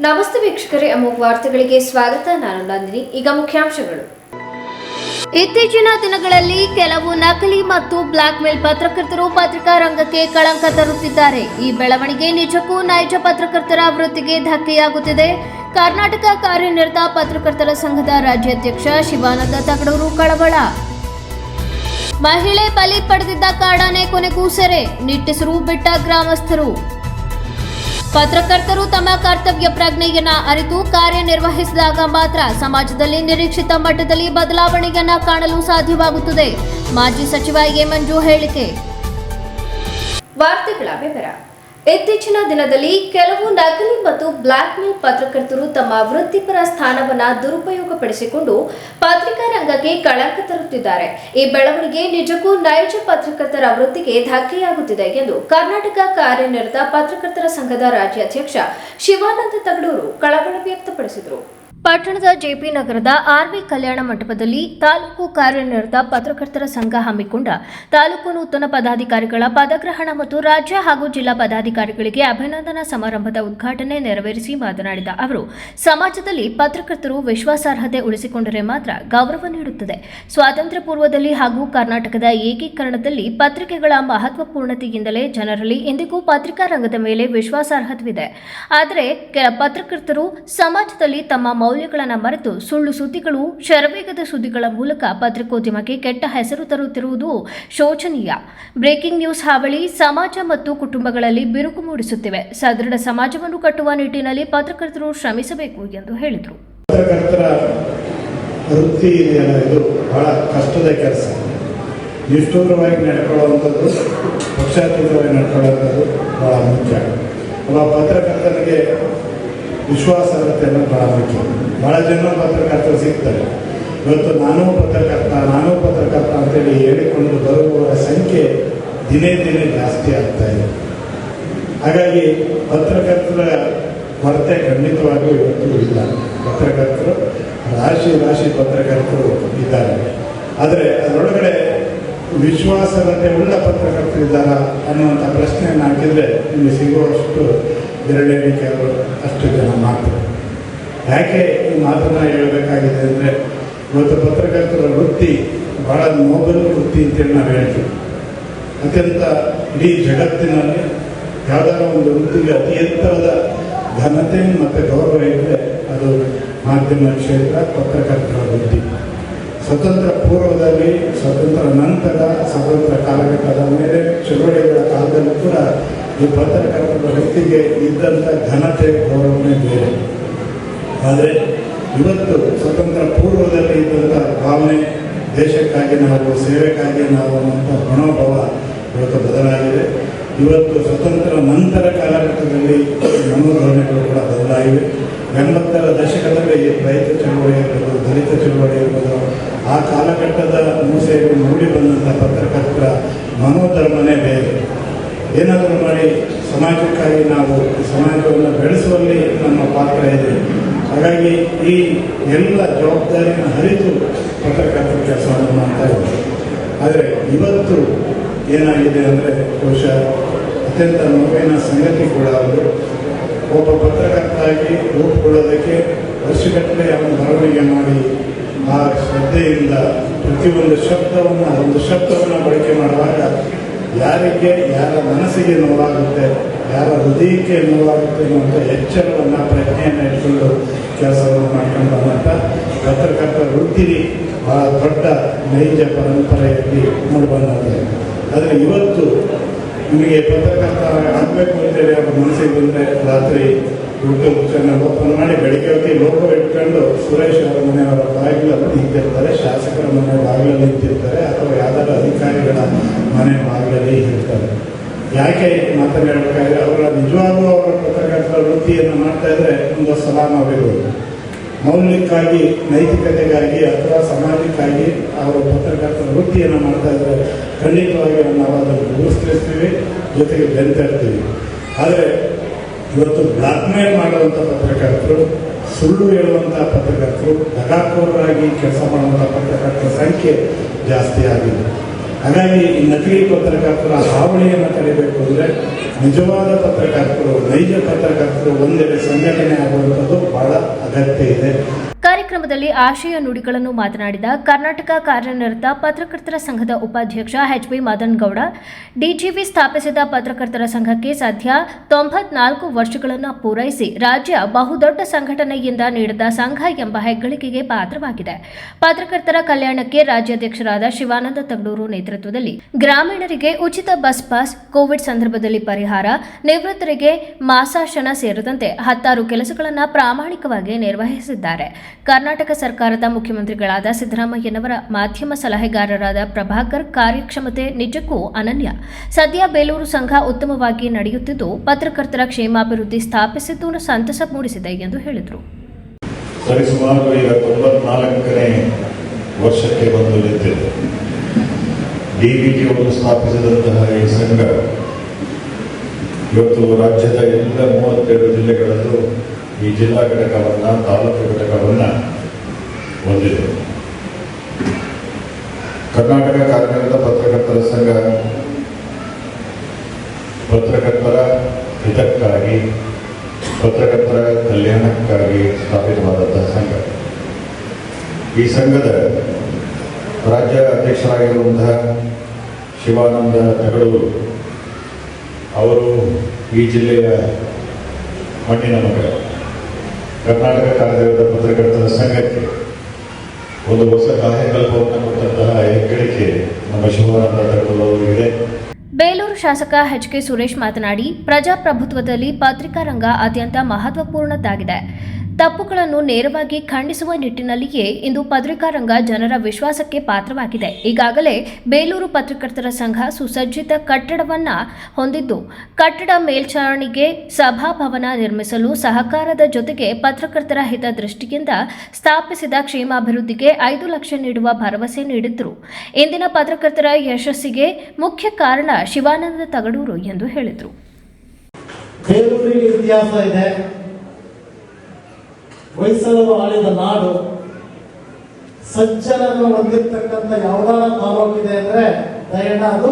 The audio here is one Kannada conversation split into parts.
ನಮಸ್ತೆ ವೀಕ್ಷಕರೇ, ಅಮೋಘ ವಾರ್ತೆಗಳಿಗೆ ಸ್ವಾಗತ. ನಾನು ನಂದಿನಿ. ಈಗ ಮುಖ್ಯಾಂಶಗಳು. ಇತ್ತೀಚಿನ ದಿನಗಳಲ್ಲಿ ಕೆಲವು ನಕಲಿ ಮತ್ತು ಬ್ಲಾಕ್ ಮೇಲ್ ಪತ್ರಕರ್ತರು ಪತ್ರಿಕಾ ರಂಗಕ್ಕೆ ಕಳಂಕ ತರುತ್ತಿದ್ದಾರೆ. ಈ ಬೆಳವಣಿಗೆ ನಿಜಕ್ಕೂ ನೈಜ ಪತ್ರಕರ್ತರ ವೃತ್ತಿಗೆ ಧಕ್ಕೆಯಾಗುತ್ತಿದೆ. ಕರ್ನಾಟಕ ಕಾರ್ಯನಿರತ ಪತ್ರಕರ್ತರ ಸಂಘದ ರಾಜ್ಯಾಧ್ಯಕ್ಷ ಶಿವಾನಂದ ತಗಡೂರು ಕಳವಳ. ಮಹಿಳೆ ಬಲಿ ಪಡೆದಿದ್ದ ಕಾಡಾನೆ ಕೊನೆಗೂ ಸೆರೆ, ನಿಟ್ಟುಸಿರು ಬಿಟ್ಟ ಗ್ರಾಮಸ್ಥರು. ಪತ್ರಕರ್ತರು ತಮ್ಮ ಕರ್ತವ್ಯ ಪ್ರಜ್ಞೆಯನ್ನ ಅರಿತು ಕಾರ್ಯನಿರ್ವಹಿಸಿದಾಗ ಮಾತ್ರ ಸಮಾಜದಲ್ಲಿ ನಿರೀಕ್ಷಿತ ಮಟ್ಟದಲ್ಲಿ ಬದಲಾವಣೆಯನ್ನ ಕಾಣಲು ಸಾಧ್ಯವಾಗುತ್ತದೆ. ಮಾಜಿ ಸಚಿವ ಎ ಮಂಜು ಹೇಳಿಕೆ. ವಾರ್ತೆಗಳ ವಿವರ. ಇತ್ತೀಚಿನ ದಿನದಲ್ಲಿ ಕೆಲವು ನಕಲಿ ಮತ್ತು ಬ್ಲಾಕ್ ಮೇಲ್ ಪತ್ರಕರ್ತರು ತಮ್ಮ ವೃತ್ತಿಪರ ಸ್ಥಾನವನ್ನ ದುರುಪಯೋಗಪಡಿಸಿಕೊಂಡು ಪತ್ರಿಕಾ ರಂಗಕ್ಕೆ ಕಳಂಕ ತರುತ್ತಿದ್ದಾರೆ. ಈ ಬೆಳವಣಿಗೆ ನಿಜಕ್ಕೂ ನೈಜ ಪತ್ರಕರ್ತರ ವೃತ್ತಿಗೆ ಧಕ್ಕೆಯಾಗುತ್ತಿದೆ ಎಂದು ಕರ್ನಾಟಕ ಕಾರ್ಯನಿರತ ಪತ್ರಕರ್ತರ ಸಂಘದ ರಾಜ್ಯಾಧ್ಯಕ್ಷ ಶಿವಾನಂದ ತಗಡೂರು ಕಳವಳ ವ್ಯಕ್ತಪಡಿಸಿದರು. ಪಟ್ಟಣದ ಜೆಪಿ ನಗರದ ಆರ್ವಿ ಕಲ್ಯಾಣ ಮಂಟಪದಲ್ಲಿ ತಾಲೂಕು ಕಾರ್ಯನಿರತ ಪತ್ರಕರ್ತರ ಸಂಘ ಹಮ್ಮಿಕೊಂಡ ತಾಲೂಕು ನೂತನ ಪದಾಧಿಕಾರಿಗಳ ಪದಗ್ರಹಣ ಮತ್ತು ರಾಜ್ಯ ಹಾಗೂ ಜಿಲ್ಲಾ ಪದಾಧಿಕಾರಿಗಳಿಗೆ ಅಭಿನಂದನಾ ಸಮಾರಂಭದ ಉದ್ಘಾಟನೆ ನೆರವೇರಿಸಿ ಮಾತನಾಡಿದ ಅವರು, ಸಮಾಜದಲ್ಲಿ ಪತ್ರಕರ್ತರು ವಿಶ್ವಾಸಾರ್ಹತೆ ಉಳಿಸಿಕೊಂಡರೆ ಮಾತ್ರ ಗೌರವ ನೀಡುತ್ತದೆ. ಸ್ವಾತಂತ್ರ್ಯ ಪೂರ್ವದಲ್ಲಿ ಹಾಗೂ ಕರ್ನಾಟಕದ ಏಕೀಕರಣದಲ್ಲಿ ಪತ್ರಿಕೆಗಳ ಮಹತ್ವಪೂರ್ಣತೆಯಿಂದಲೇ ಜನರಲ್ಲಿ ಇಂದಿಗೂ ಪತ್ರಿಕಾ ರಂಗದ ಮೇಲೆ ವಿಶ್ವಾಸಾರ್ಹತೆವಿದೆ. ಆದರೆ ಕೆಲ ಪತ್ರಕರ್ತರು ಸಮಾಜದಲ್ಲಿ ತಮ್ಮ ಮೌಲ್ಯಗಳನ್ನು ಮರೆತು ಸುಳ್ಳು ಸುದ್ದಿಗಳು, ಶರವೇಗದ ಸುದ್ದಿಗಳ ಮೂಲಕ ಪತ್ರಿಕೋದ್ಯಮಕ್ಕೆ ಕೆಟ್ಟ ಹೆಸರು ತರುತ್ತಿರುವುದು ಶೋಚನೀಯ. ಬ್ರೇಕಿಂಗ್ ನ್ಯೂಸ್ ಹಾವಳಿ ಸಮಾಜ ಮತ್ತು ಕುಟುಂಬಗಳಲ್ಲಿ ಬಿರುಕು ಮೂಡಿಸುತ್ತಿವೆ. ಸದೃಢ ಸಮಾಜವನ್ನು ಕಟ್ಟುವ ನಿಟ್ಟಿನಲ್ಲಿ ಪತ್ರಕರ್ತರು ಶ್ರಮಿಸಬೇಕು ಎಂದು ಹೇಳಿದರು. ಪತ್ರಕರ್ತರ ವೃತ್ತಿ ಇದು ಬಹಳ ಕಷ್ಟದ ಕೆಲಸ. ನಿಷ್ಠೂರವಾಗಿ ನಡ್ಕೊಳ್ಳುವಂಥದ್ದು, ಪಕ್ಷಾತೀತವಾಗಿ ನಡ್ಕೊಳ್ಳುವಂಥದ್ದು ಬಹಳ ಮುಖ್ಯ. ಒಬ್ಬ ಪತ್ರಕರ್ತನಿಗೆ ವಿಶ್ವಾಸಾರ್ಹತೆಯನ್ನು ಬಹಳ ಮುಖ್ಯ. ಬಹಳ ಜನ ಪತ್ರಕರ್ತರು ಸಿಗ್ತಾರೆ. ಇವತ್ತು ನಾನು ಪತ್ರಕರ್ತ ಅಂತೇಳಿ ಹೇಳಿಕೊಂಡು ಬರುವವರ ಸಂಖ್ಯೆ ದಿನೇ ದಿನೇ ಜಾಸ್ತಿ ಆಗ್ತಾ ಇದೆ. ಹಾಗಾಗಿ ಪತ್ರಕರ್ತರ ಕೊರತೆ ಖಂಡಿತವಾಗಿಯೂ ಇವತ್ತು ಇಲ್ಲ. ಪತ್ರಕರ್ತರು ರಾಶಿ ಪತ್ರಕರ್ತರು ಇದ್ದಾರೆ. ಆದರೆ ಅದರೊಳಗಡೆ ವಿಶ್ವಾಸಾರ್ಹತೆ ಉಳ್ಳ ಪತ್ರಕರ್ತರು ಇದ್ದಾರಾ ಅನ್ನುವಂಥ ಪ್ರಶ್ನೆಯನ್ನು ಹಾಕಿದರೆ ನಿಮಗೆ ಸಿಗುವಷ್ಟು ಬೆರಳೆಣಿಕೆ ಅಷ್ಟು ಜನ ಮಾತ್ರ. ಯಾಕೆ ಈ ಮಾತನ್ನು ಹೇಳಬೇಕಾಗಿದೆ ಅಂದರೆ, ಇವತ್ತು ಪತ್ರಕರ್ತರ ವೃತ್ತಿ ಬಹಳ ನೋಬಲ್ ವೃತ್ತಿ ಅಂತೇಳಿ ನಾವು ಹೇಳ್ತೀವಿ. ಅತ್ಯಂತ ಇಡೀ ಜಗತ್ತಿನಲ್ಲಿ ಯಾವುದಾದ್ರೂ ಒಂದು ವೃತ್ತಿಗೆ ಅತಿ ಎತ್ತರದ ಘನತೆ ಮತ್ತು ಗೌರವ ಇದ್ದರೆ ಅದು ಮಾಧ್ಯಮ ಕ್ಷೇತ್ರ, ಪತ್ರಕರ್ತರ ವೃತ್ತಿ. ಸ್ವತಂತ್ರ ಪೂರ್ವದಲ್ಲಿ, ಸ್ವತಂತ್ರ ನಂತರ, ಸ್ವತಂತ್ರ ಕಾಲಘಟ್ಟದ ಮೇಲೆ, ಚಳುವಳಿಗಳ ಕಾಲದಲ್ಲೂ ಕೂಡ ಈ ಪತ್ರಕರ್ತರ ವೃತ್ತಿಗೆ ಇದ್ದಂಥ ಘನತೆ, ಗೌರವನೇ ಬೇರೆ. ಆದರೆ ಇವತ್ತು ಸ್ವತಂತ್ರ ಪೂರ್ವದಲ್ಲಿ ಇದ್ದಂಥ ಭಾವನೆ, ದೇಶಕ್ಕಾಗಿ ನಾವು, ಸೇವೆಗಾಗಿ ನಾವು ಅನ್ನುವಂಥ ಮನೋಭಾವ ಇವತ್ತು ಬದಲಾಗಿದೆ. ಇವತ್ತು ಸ್ವತಂತ್ರ ನಂತರ ಕಾಲಘಟ್ಟದಲ್ಲಿ ಮನೋಧೋರಣೆಗಳು ಕೂಡ ಬದಲಾಗಿವೆ. 80ರ ದಶಕದಲ್ಲಿ ರೈತ ಚಳುವಳಿ ಇರ್ಬೋದು, ದಲಿತ ಚಳುವಳಿ ಇರ್ಬೋದು, ಆ ಕಾಲಘಟ್ಟದ ಮೂಸೆಯಲ್ಲಿ ಮೂಡಿ ಬಂದಂಥ ಪತ್ರಕರ್ತರ ಮನೋಧರ್ಮನೇ ಬೇರೆ. ಏನಾದರೂ ಮಾಡಿ ಸಮಾಜಕ್ಕಾಗಿ ನಾವು ಸಮಾಜವನ್ನು ಬೆಳೆಸುವಲ್ಲಿ ನಮ್ಮ ಪಾತ್ರ ಇದೆ. ಹಾಗಾಗಿ ಈ ಎಲ್ಲ ಜವಾಬ್ದಾರಿಯನ್ನು ಅರಿತು ಪತ್ರಕರ್ತರ ಕೆಲಸವನ್ನು ಮಾಡ್ತಾ ಇದ್ದಾರೆ. ಆದರೆ ಇವತ್ತು ಏನಾಗಿದೆ ಅಂದರೆ, ಬಹುಶಃ ಅತ್ಯಂತ ನೋವಿನ ಸಂಗತಿ ಕೂಡ ಅವರು ಒಬ್ಬ ಪತ್ರಕರ್ತಾಗಿ ರೂಪುಗೊಳ್ಳೋದಕ್ಕೆ ವರ್ಷಗಟ್ಟಲೆ ಅವನು ಬರವಣಿಗೆ ಮಾಡಿ ಆ ಶ್ರದ್ಧೆಯಿಂದ ಪ್ರತಿಯೊಂದು ಶಬ್ದವನ್ನು ಬಳಕೆ ಮಾಡುವಾಗ ಯಾರ ಮನಸ್ಸಿಗೆ ನೋವಾಗುತ್ತೆ, ಯಾರ ಹೃದಯಕ್ಕೆ ನೋವಾಗುತ್ತೆ ಅನ್ನುವಂಥ ಎಚ್ಚರವನ್ನು, ಪ್ರಜ್ಞೆಯನ್ನು ಇಟ್ಕೊಂಡು ಕೆಲಸವನ್ನು ಮಾಡ್ಕೊಂಡು ಬಂದಂಥ ಪತ್ರಕರ್ತರ ವೃತ್ತಿ ಬಹಳ ದೊಡ್ಡ ನೈಜ ಪರಂಪರೆಯಾಗಿ ಮೂಡಿಬಂದಿದೆ. ಆದರೆ ಇವತ್ತು ನಿಮಗೆ ಪತ್ರಕರ್ತ ಆಗಬೇಕು ಅಂತೇಳಿ ಅವ್ರ ಮನಸ್ಸಿಗೆ ಬಂದರೆ ರಾತ್ರಿ ಯೂಟ್ಯೂಬ್ ಚಾನಲ್ ಓಪನ್ ಮಾಡಿ ಬೆಳಿಗ್ಗೆ ಹೊತ್ತಿ ಲೋಗೋ ಇಟ್ಕೊಂಡು ಸುರೇಶ್ ಅವರ ಮನೆಯವರ ಬಾಗಿಲಲ್ಲಿ ನಿಂತಿರ್ತಾರೆ, ಶಾಸಕರ ಮನೆ ಬಾಗಿಲಲ್ಲಿ ನಿಂತಿರ್ತಾರೆ, ಅಥವಾ ಯಾವುದಾದ್ರೂ ಅಧಿಕಾರಿಗಳ ಮನೆ ಬಾಗಿಲಲ್ಲಿ ಇರ್ತಾರೆ. ಯಾಕೆ ಮಾತನಾಡಬೇಕಾದ್ರೆ, ಅವರ ನಿಜವಾಗೂ ಅವರ ಪತ್ರಕರ್ತರ ವೃತ್ತಿಯನ್ನು ಮಾಡ್ತಾ ಇದ್ರೆ ಒಂದು ಸಲ ನಾವಿರ್ಬೋದು. ಮೌಲ್ಯಕ್ಕಾಗಿ, ನೈತಿಕತೆಗಾಗಿ ಅಥವಾ ಸಮಾಜಕ್ಕಾಗಿ ಅವರು ಪತ್ರಕರ್ತರ ವೃತ್ತಿಯನ್ನು ಮಾಡ್ತಾ ಇದ್ರೆ ಖಂಡಿತವಾಗಿ ನಾವು ಅದನ್ನು ಗುರುತಿಸ್ತೀವಿ, ಜೊತೆಗೆ ಬೆಂತಿರ್ತೀವಿ. ಆದರೆ ಇವತ್ತು ಬ್ಲಾಕ್ ಮೇಲ್ ಮಾಡುವಂಥ ಪತ್ರಕರ್ತರು, ಸುಳ್ಳು ಹೇಳುವಂಥ ಪತ್ರಕರ್ತರು, ದಗಾಕೋರರಾಗಿ ಕೆಲಸ ಮಾಡುವಂಥ ಪತ್ರಕರ್ತರ ಸಂಖ್ಯೆ ಜಾಸ್ತಿ ಆಗಿದೆ. ಹಾಗಾಗಿ ಈ ನಕಲಿ ಪತ್ರಕರ್ತರ ಹಾವಳಿಯನ್ನು ತಡೆಯಬೇಕು ಅಂದರೆ ನಿಜವಾದ ಪತ್ರಕರ್ತರು, ನೈಜ ಪತ್ರಕರ್ತರು ಒಂದೆಡೆ ಸಂಘಟನೆ ಆಗುವಂಥದ್ದು ಬಹಳ ಅಗತ್ಯ ಇದೆ. ಕಾರ್ಯಕ್ರಮದಲ್ಲಿ ಆಶಯ ನುಡಿಗಳನ್ನು ಮಾತನಾಡಿದ ಕರ್ನಾಟಕ ಕಾರ್ಯನಿರತ ಪತ್ರಕರ್ತರ ಸಂಘದ ಉಪಾಧ್ಯಕ್ಷ ಎಚ್.ಬಿ. ಮದನಗೌಡ, ಡಿಜಿವಿ ಸ್ಥಾಪಿಸಿದ ಪತ್ರಕರ್ತರ ಸಂಘಕ್ಕೆ ಸದ್ಯ 94 ವರ್ಷಗಳನ್ನು ಪೂರೈಸಿ ರಾಜ್ಯ ಬಹುದೊಡ್ಡ ಸಂಘಟನೆಯಿಂದ ನೀಡಿದ ಸಂಘ ಎಂಬ ಹೆಗ್ಗಳಿಕೆಗೆ ಪಾತ್ರವಾಗಿದೆ. ಪತ್ರಕರ್ತರ ಕಲ್ಯಾಣಕ್ಕೆ ರಾಜ್ಯಾಧ್ಯಕ್ಷರಾದ ಶಿವಾನಂದ ತಗಡೂರು ನೇತೃತ್ವದಲ್ಲಿ ಗ್ರಾಮೀಣರಿಗೆ ಉಚಿತ ಬಸ್ ಪಾಸ್, ಕೋವಿಡ್ ಸಂದರ್ಭದಲ್ಲಿ ಪರಿಹಾರ, ನಿವೃತ್ತರಿಗೆ ಮಾಸಾಶನ ಸೇರಿದಂತೆ 10 ಕೆಲಸಗಳನ್ನು ಪ್ರಾಮಾಣಿಕವಾಗಿ ನಿರ್ವಹಿಸಿದ್ದಾರೆ. ಕರ್ನಾಟಕ ಸರ್ಕಾರದ ಮುಖ್ಯಮಂತ್ರಿಗಳಾದ ಸಿದ್ದರಾಮಯ್ಯನವರ ಮಾಧ್ಯಮ ಸಲಹೆಗಾರರಾದ ಪ್ರಭಾಕರ್ ಕಾರ್ಯಕ್ಷಮತೆ ನಿಜಕ್ಕೂ ಅನನ್ಯ. ಸದ್ಯ ಬೇಲೂರು ಸಂಘ ಉತ್ತಮವಾಗಿ ನಡೆಯುತ್ತಿದ್ದು ಪತ್ರಕರ್ತರ ಕ್ಷೇಮಾಭಿವೃದ್ಧಿ ಸ್ಥಾಪಿಸಿದ್ದು ಸಂತಸ ಮೂಡಿಸಿದೆ ಎಂದು ಹೇಳಿದರು. ಸರಿಸುಮಾರು ಈಗ 94ನೇ ವರ್ಷಕ್ಕೆ ಬಂದು ನಿಂತಿದೆ. ಡಿಬಿಟಿ ಅವರು ಸ್ಥಾಪಿಸಿದಂತಹ ಈ ಸಂಘ ಇವತ್ತು ರಾಜ್ಯದ ಎಲ್ಲ 32 ಜಿಲ್ಲೆಗಳಲ್ಲೂ ಈ ಜಿಲ್ಲಾ ಘಟಕವನ್ನು, ತಾಲೂಕು ಘಟಕವನ್ನು ಹೊಂದಿದೆ. ಕರ್ನಾಟಕ ಕಾರ್ಯನಿರತ ಪತ್ರಕರ್ತರ ಸಂಘ ಪತ್ರಕರ್ತರ ಹಿತಕ್ಕಾಗಿ, ಪತ್ರಕರ್ತರ ಕಲ್ಯಾಣಕ್ಕಾಗಿ ಸ್ಥಾಪಿತವಾದಂತಹ ಸಂಘ. ಈ ಸಂಘದ ರಾಜ್ಯ ಅಧ್ಯಕ್ಷರಾಗಿರುವಂತಹ ಶಿವಾನಂದ ತಗಡೂರು ಅವರು ಈ ಜಿಲ್ಲೆಯ ಮಣ್ಣಿನ ಮಗ. ಕರ್ನಾಟಕ ಕಾರ್ಯನಿರತ ಪತ್ರಕರ್ತರ ಸಂಘಕ್ಕೆ ಒಂದು ಹೊಸ ಕಾಯಕಲ್ಪವನ್ನು ಕೊಟ್ಟಂತಹ ಹೆಗ್ಗಳಿಕೆ ನಮ್ಮ ಶಿವಾನಂದ ತಗಡೂರು ಅವರಿಗೆ. ಬೇಲೂರು ಶಾಸಕ ಎಚ್.ಕೆ. ಸುರೇಶ್ ಮಾತನಾಡಿ, ಪ್ರಜಾಪ್ರಭುತ್ವದಲ್ಲಿ ಪತ್ರಿಕಾ ರಂಗ ಅತ್ಯಂತ ಮಹತ್ವಪೂರ್ಣದ್ದಾಗಿದೆ. ತಪ್ಪುಗಳನ್ನು ನೇರವಾಗಿ ಖಂಡಿಸುವ ನಿಟ್ಟಿನಲ್ಲಿಯೇ ಇಂದು ಪತ್ರಿಕಾ ರಂಗ ಜನರ ವಿಶ್ವಾಸಕ್ಕೆ ಪಾತ್ರವಾಗಿದೆ. ಈಗಾಗಲೇ ಬೇಲೂರು ಪತ್ರಕರ್ತರ ಸಂಘ ಸುಸಜ್ಜಿತ ಕಟ್ಟಡವನ್ನು ಹೊಂದಿದ್ದು, ಕಟ್ಟಡ ಮೇಲ್ಚಾವಣಿಗೆ ಸಭಾಭವನ ನಿರ್ಮಿಸಲು ಸಹಕಾರದ ಜೊತೆಗೆ ಪತ್ರಕರ್ತರ ಹಿತದೃಷ್ಟಿಯಿಂದ ಸ್ಥಾಪಿಸಿದ ಕ್ಷೇಮಾಭಿವೃದ್ಧಿಗೆ 5 ಲಕ್ಷ ನೀಡುವ ಭರವಸೆ ನೀಡಿದ್ರು. ಇಂದಿನ ಪತ್ರಕರ್ತರ ಯಶಸ್ಸಿಗೆ ಮುಖ್ಯ ಕಾರಣ ಶಿವಾನಂದ ತಗಡೂರು ಎಂದು ಹೇಳಿದರು. ಬೇಲೂರಿಗೆ ಇತಿಹಾಸ ಇದೆ. ಹೊಯ್ಸಳರು ಆಳಿದ ನಾಡು. ಸಜ್ಜನರನ್ನು ಹೊಂದಿರತಕ್ಕಂಥ ಯಾವ್ದಾರ ತಾಲೂಕಿದೆ ಅಂದ್ರೆ ದಯಣ ಅದು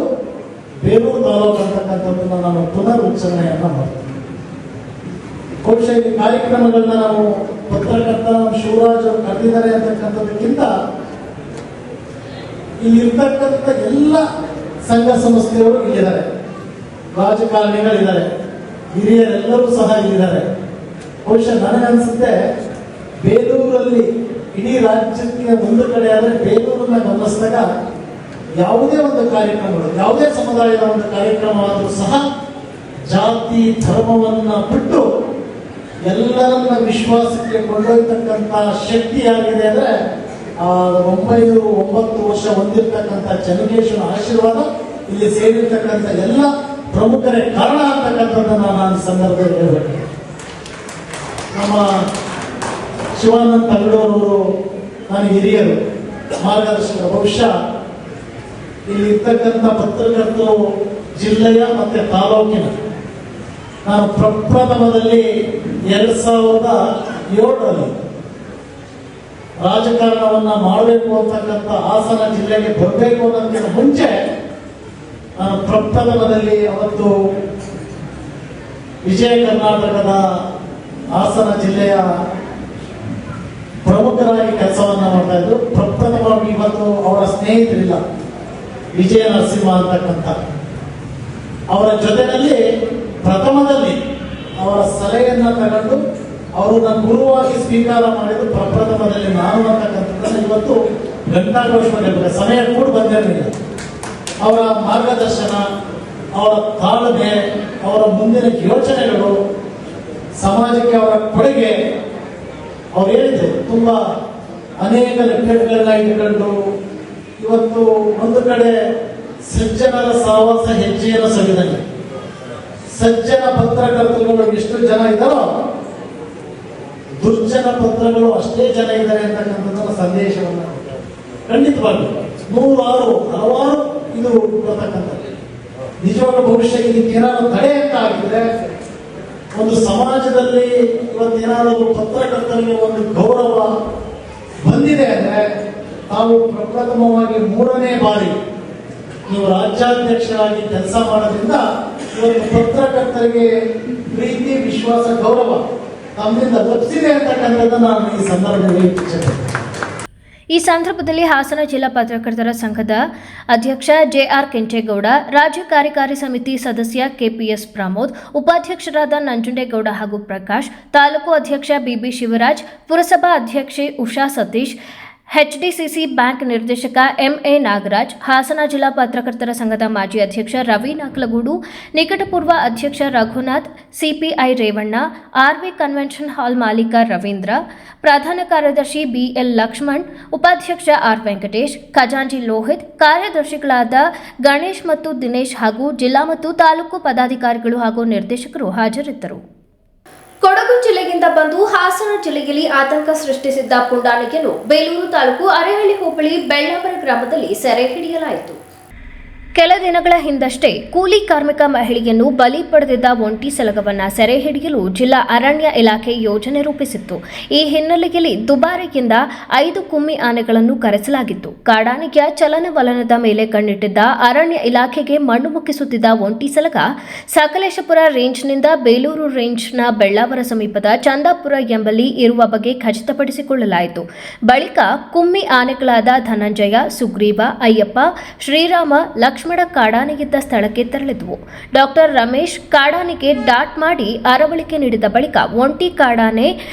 ಬೇಲೂರು ತಾಲೂಕು ಅಂತಕ್ಕಂಥದ್ದನ್ನು ನಾನು ಪುನರ್ ಉಚ್ಚಾರಣೆಯನ್ನ ಮಾಡ್ತೀನಿ. ಬಹುಶಃ ಈ ಕಾರ್ಯಕ್ರಮಗಳನ್ನ ನಾವು ಪತ್ರಕರ್ತ ಶಿವರಾಜ್ ಅವರು ಕರೆದಿದ್ದಾರೆ ಅಂತಕ್ಕಂಥದಕ್ಕಿಂತ ಇಲ್ಲಿರ್ತಕ್ಕಂಥ ಎಲ್ಲ ಸಂಘ ಸಂಸ್ಥೆಯವರು ಇಲ್ಲಿದ್ದಾರೆ, ರಾಜಕಾರಣಿಗಳಿದ್ದಾರೆ, ಹಿರಿಯರೆಲ್ಲರೂ ಸಹ ಇಲ್ಲಿದ್ದಾರೆ. ಬಹುಶಃ ನನಗನ್ಸುತ್ತೆ ಬೇಲೂರಲ್ಲಿ ಇಡೀ ರಾಜ್ಯಕ್ಕೆ ಒಂದು ಕಡೆ ಆದರೆ ಬೇಲೂರನ್ನ ಗಮನಿಸಿದಾಗ ಯಾವುದೇ ಒಂದು ಕಾರ್ಯಕ್ರಮಗಳು, ಯಾವುದೇ ಸಮುದಾಯದ ಒಂದು ಕಾರ್ಯಕ್ರಮ ಆದರೂ ಸಹ ಜಾತಿ ಧರ್ಮವನ್ನ ಬಿಟ್ಟು ಎಲ್ಲರನ್ನ ವಿಶ್ವಾಸಕ್ಕೆ ಕೊಂಡೊಯ್ತಕ್ಕಂಥ ಶಕ್ತಿ ಆಗಿದೆ ಅಂದ್ರೆ 909 ವರ್ಷ ಹೊಂದಿರತಕ್ಕಂಥ ಚೆನ್ನಕೇಶ್ವರ ಆಶೀರ್ವಾದ ಇಲ್ಲಿ ಸೇರಿರ್ತಕ್ಕಂಥ ಎಲ್ಲ ಪ್ರಮುಖರೇ ಕಾರಣ ಅಂತಕ್ಕಂಥದ್ದನ್ನು ನಾನು ಸಂದರ್ಭದಲ್ಲಿ ಹೇಳಬೇಕು. ನಮ್ಮ ಶಿವಾನಂದ ತಗಡೂರವರು ನಾನು ಹಿರಿಯರು, ಮಾರ್ಗದರ್ಶಕರು. ಬಹುಶಃ ಇಲ್ಲಿ ಇರ್ತಕ್ಕಂಥ ಪತ್ರಕರ್ತರು ಜಿಲ್ಲೆಯ ಮತ್ತೆ ತಾಲೂಕಿನ ನಾನು ಪ್ರಪ್ರಥಮದಲ್ಲಿ 2007ರಲ್ಲಿ ರಾಜಕಾರಣವನ್ನ ಮಾಡಬೇಕು ಅಂತಕ್ಕಂಥ ಹಾಸನ ಜಿಲ್ಲೆಗೆ ಬರಬೇಕು ಅನ್ನೋದಕ್ಕಿಂತ ಮುಂಚೆ ನಾನು ಪ್ರಪ್ರಥಮದಲ್ಲಿ ಅವತ್ತು ವಿಜಯ ಕರ್ನಾಟಕದ ಹಾಸನ ಜಿಲ್ಲೆಯ ಪ್ರಮುಖರಾಗಿ ಕೆಲಸವನ್ನ ಮಾಡ್ತಾ ಇದ್ರು. ಪ್ರಪ್ರಥಮವಾಗಿ ಇವತ್ತು ಅವರ ಸ್ನೇಹಿತರಿಲ್ಲ, ವಿಜಯ ನರಸಿಂಹ ಅಂತಕ್ಕಂಥ ಅವರ ಜೊತೆಯಲ್ಲಿ ಪ್ರಥಮದಲ್ಲಿ ಅವರ ಸಲಹೆಯನ್ನ ತಗೊಂಡು ಅವರನ್ನ ಗುರುವಾಗಿ ಸ್ವೀಕಾರ ಮಾಡಿದ್ದು ಪ್ರಪ್ರಥಮದಲ್ಲಿ ನಾನು ಅಂತಕ್ಕಂಥದ್ದನ್ನು ಇವತ್ತು ಘಂಟಾಘೋಷವಾಗಿ ಸಮಯ ಕೂಡ ಬಂದಿರಲಿಲ್ಲ. ಅವರ ಮಾರ್ಗದರ್ಶನ, ಅವರ ತಾಳ್ಮೆ, ಅವರ ಮುಂದಿನ ಯೋಚನೆಗಳು, ಸಮಾಜಕ್ಕೆ ಅವರ ಕೊಡುಗೆ, ಅವ್ರು ಹೇಳಿದ್ರು ತುಂಬಾ ಅನೇಕ ಲೆಕ್ಕಗಳನ್ನ ಇಟ್ಕೊಂಡು ಇವತ್ತು ಒಂದು ಕಡೆ ಸಜ್ಜನರ ಸಹವಾಸ ಹೆಜ್ಜೆಯನ್ನು ಸವಿದಂಗೆ ಸಜ್ಜನ ಪತ್ರಕರ್ತರುಗಳು ಎಷ್ಟು ಜನ ಇದ್ದಾರೋ ದುರ್ಜನ ಪತ್ರಗಳು ಅಷ್ಟೇ ಜನ ಇದ್ದಾರೆ ಅಂತಕ್ಕಂಥದ್ದನ್ನ ಸಂದೇಶವನ್ನು ಖಂಡಿತವಾಗಿ ಹಲವಾರು ಇದು ಬರ್ತಕ್ಕಂಥದ್ದು. ನಿಜವಾದ ಭವಿಷ್ಯ ಇದಕ್ಕೇನಾದ್ರು ತಡೆ ಅಂತ ಆಗಿದ್ರೆ ಒಂದು ಸಮಾಜದಲ್ಲಿ ಇವತ್ತೇನಾದರೂ ಪತ್ರಕರ್ತರಿಗೆ ಒಂದು ಗೌರವ ಬಂದಿದೆ ಅಂದ್ರೆ ತಾವು ಪ್ರಪ್ರಥಮವಾಗಿ 3ನೇ ಬಾರಿ ನೀವು ರಾಜ್ಯಾಧ್ಯಕ್ಷರಾಗಿ ಕೆಲಸ ಮಾಡೋದ್ರಿಂದ ಇವತ್ತು ಪತ್ರಕರ್ತರಿಗೆ ಪ್ರೀತಿ, ವಿಶ್ವಾಸ, ಗೌರವ ತಮ್ಮಿಂದ ಲಭಿಸಿದೆ ಅಂತಕ್ಕಂಥದ್ದನ್ನು ನಾನು ಈ ಸಂದರ್ಭದಲ್ಲಿ ಇಚ್ಛಿಸುತ್ತೇನೆ. ಈ ಸಂದರ್ಭದಲ್ಲಿ ಹಾಸನ ಜಿಲ್ಲಾ ಪತ್ರಕರ್ತರ ಸಂಘದ ಅಧ್ಯಕ್ಷ ಜೆಆರ್ ಕೆಂಚೇಗೌಡ, ರಾಜ್ಯ ಕಾರ್ಯಕಾರಿ ಸಮಿತಿ ಸದಸ್ಯ ಕೆಪಿಎಸ್ ಪ್ರಮೋದ್, ಉಪಾಧ್ಯಕ್ಷರಾದ ನಂಜುಂಡೇಗೌಡ ಹಾಗೂ ಪ್ರಕಾಶ್, ತಾಲೂಕು ಅಧ್ಯಕ್ಷ ಬಿಬಿ ಶಿವರಾಜ್, ಪುರಸಭಾ ಅಧ್ಯಕ್ಷೆ ಉಷಾ ಸತೀಶ್, ಎಚ್ಡಿಸಿಸಿ ಬ್ಯಾಂಕ್ ನಿರ್ದೇಶಕ ಎಂಎ ನಾಗರಾಜ್, ಹಾಸನ ಜಿಲ್ಲಾ ಪತ್ರಕರ್ತರ ಸಂಘದ ಮಾಜಿ ಅಧ್ಯಕ್ಷ ರವಿ ನಾಕ್ಲಗೂಡು, ನಿಕಟಪೂರ್ವ ಅಧ್ಯಕ್ಷ Raghunath, CPI Revanna, RV convention hall ಮಾಲೀಕ ರವೀಂದ್ರ, ಪ್ರಧಾನ ಕಾರ್ಯದರ್ಶಿ ಬಿಎಲ್ ಲಕ್ಷ್ಮಣ್, ಉಪಾಧ್ಯಕ್ಷ ಆರ್ ವೆಂಕಟೇಶ್, ಖಜಾಂಚಿ ಲೋಹಿತ್, ಕಾರ್ಯದರ್ಶಿಗಳಾದ ಗಣೇಶ್ ಮತ್ತು ದಿನೇಶ್ ಹಾಗೂ ಜಿಲ್ಲಾ ಮತ್ತು ತಾಲೂಕು ಪದಾಧಿಕಾರಿಗಳು ಹಾಗೂ ನಿರ್ದೇಶಕರು ಹಾಜರಿದ್ದರು. ಕೊಡಗು ಜಿಲ್ಲೆಯಿಂದ ಬಂದು ಹಾಸನ ಜಿಲ್ಲೆಯಲ್ಲಿ ಆತಂಕ ಸೃಷ್ಟಿಸಿದ್ದ ಪುಂಡಾನೆಯನ್ನು ಬೇಲೂರು ತಾಲೂಕು ಅರೇಹಳ್ಳಿ ಹೋಬಳಿ ಬೆಳ್ಳಾಪುರ ಗ್ರಾಮದಲ್ಲಿ ಸೆರೆ ಹಿಡಿಯಲಾಯಿತು. ಕೆಲ ದಿನಗಳ ಹಿಂದಷ್ಟೇ ಕೂಲಿ ಕಾರ್ಮಿಕ ಮಹಿಳೆಯನ್ನು ಬಲಿ ಪಡೆದಿದ್ದ ಒಂಟಿ ಸಲಗವನ್ನು ಸೆರೆ ಹಿಡಿಯಲು ಜಿಲ್ಲಾ ಅರಣ್ಯ ಇಲಾಖೆ ಯೋಜನೆ ರೂಪಿಸಿತ್ತು. ಈ ಹಿನ್ನೆಲೆಯಲ್ಲಿ ದುಬಾರಿಯಿಂದ 5 ಕುಮ್ಮಿ ಆನೆಗಳನ್ನು ಕರೆಸಲಾಗಿತ್ತು. ಕಾಡಾನೆಯ ಚಲನವಲನದ ಮೇಲೆ ಕಣ್ಣಿಟ್ಟಿದ್ದ ಅರಣ್ಯ ಇಲಾಖೆಗೆ ಮಣ್ಣು ಮುಕ್ಕಿಸುತ್ತಿದ್ದ ಒಂಟಿ ಸಲಗ ಸಕಲೇಶಪುರ ರೇಂಜ್ನಿಂದ ಬೇಲೂರು ರೇಂಜ್ನ ಬೆಳ್ಳಾವರ ಸಮೀಪದ ಚಂದಾಪುರ ಎಂಬಲ್ಲಿ ಇರುವ ಬಗ್ಗೆ ಖಚಿತಪಡಿಸಿಕೊಳ್ಳಲಾಯಿತು. ಬಳಿಕ ಕುಮ್ಮಿ ಆನೆಗಳಾದ ಧನಂಜಯ, ಸುಗ್ರೀವ, ಅಯ್ಯಪ್ಪ, ಶ್ರೀರಾಮ, ಲಕ್ಷ್ಮಣ ಕಾಡಾನೆಗಿದ್ದ ಸ್ಥಳಕ್ಕೆ ತೆರಳಿದವು. ಡಾಕ್ಟರ್ ರಮೇಶ್ ಕಾಡಾನೆಗೆ ಡಾಟ್ ಮಾಡಿ ಅರವಳಿಕೆ ನೀಡಿದ ಬಳಿಕ ಒಂಟಿ ಕಾಡಾನೆ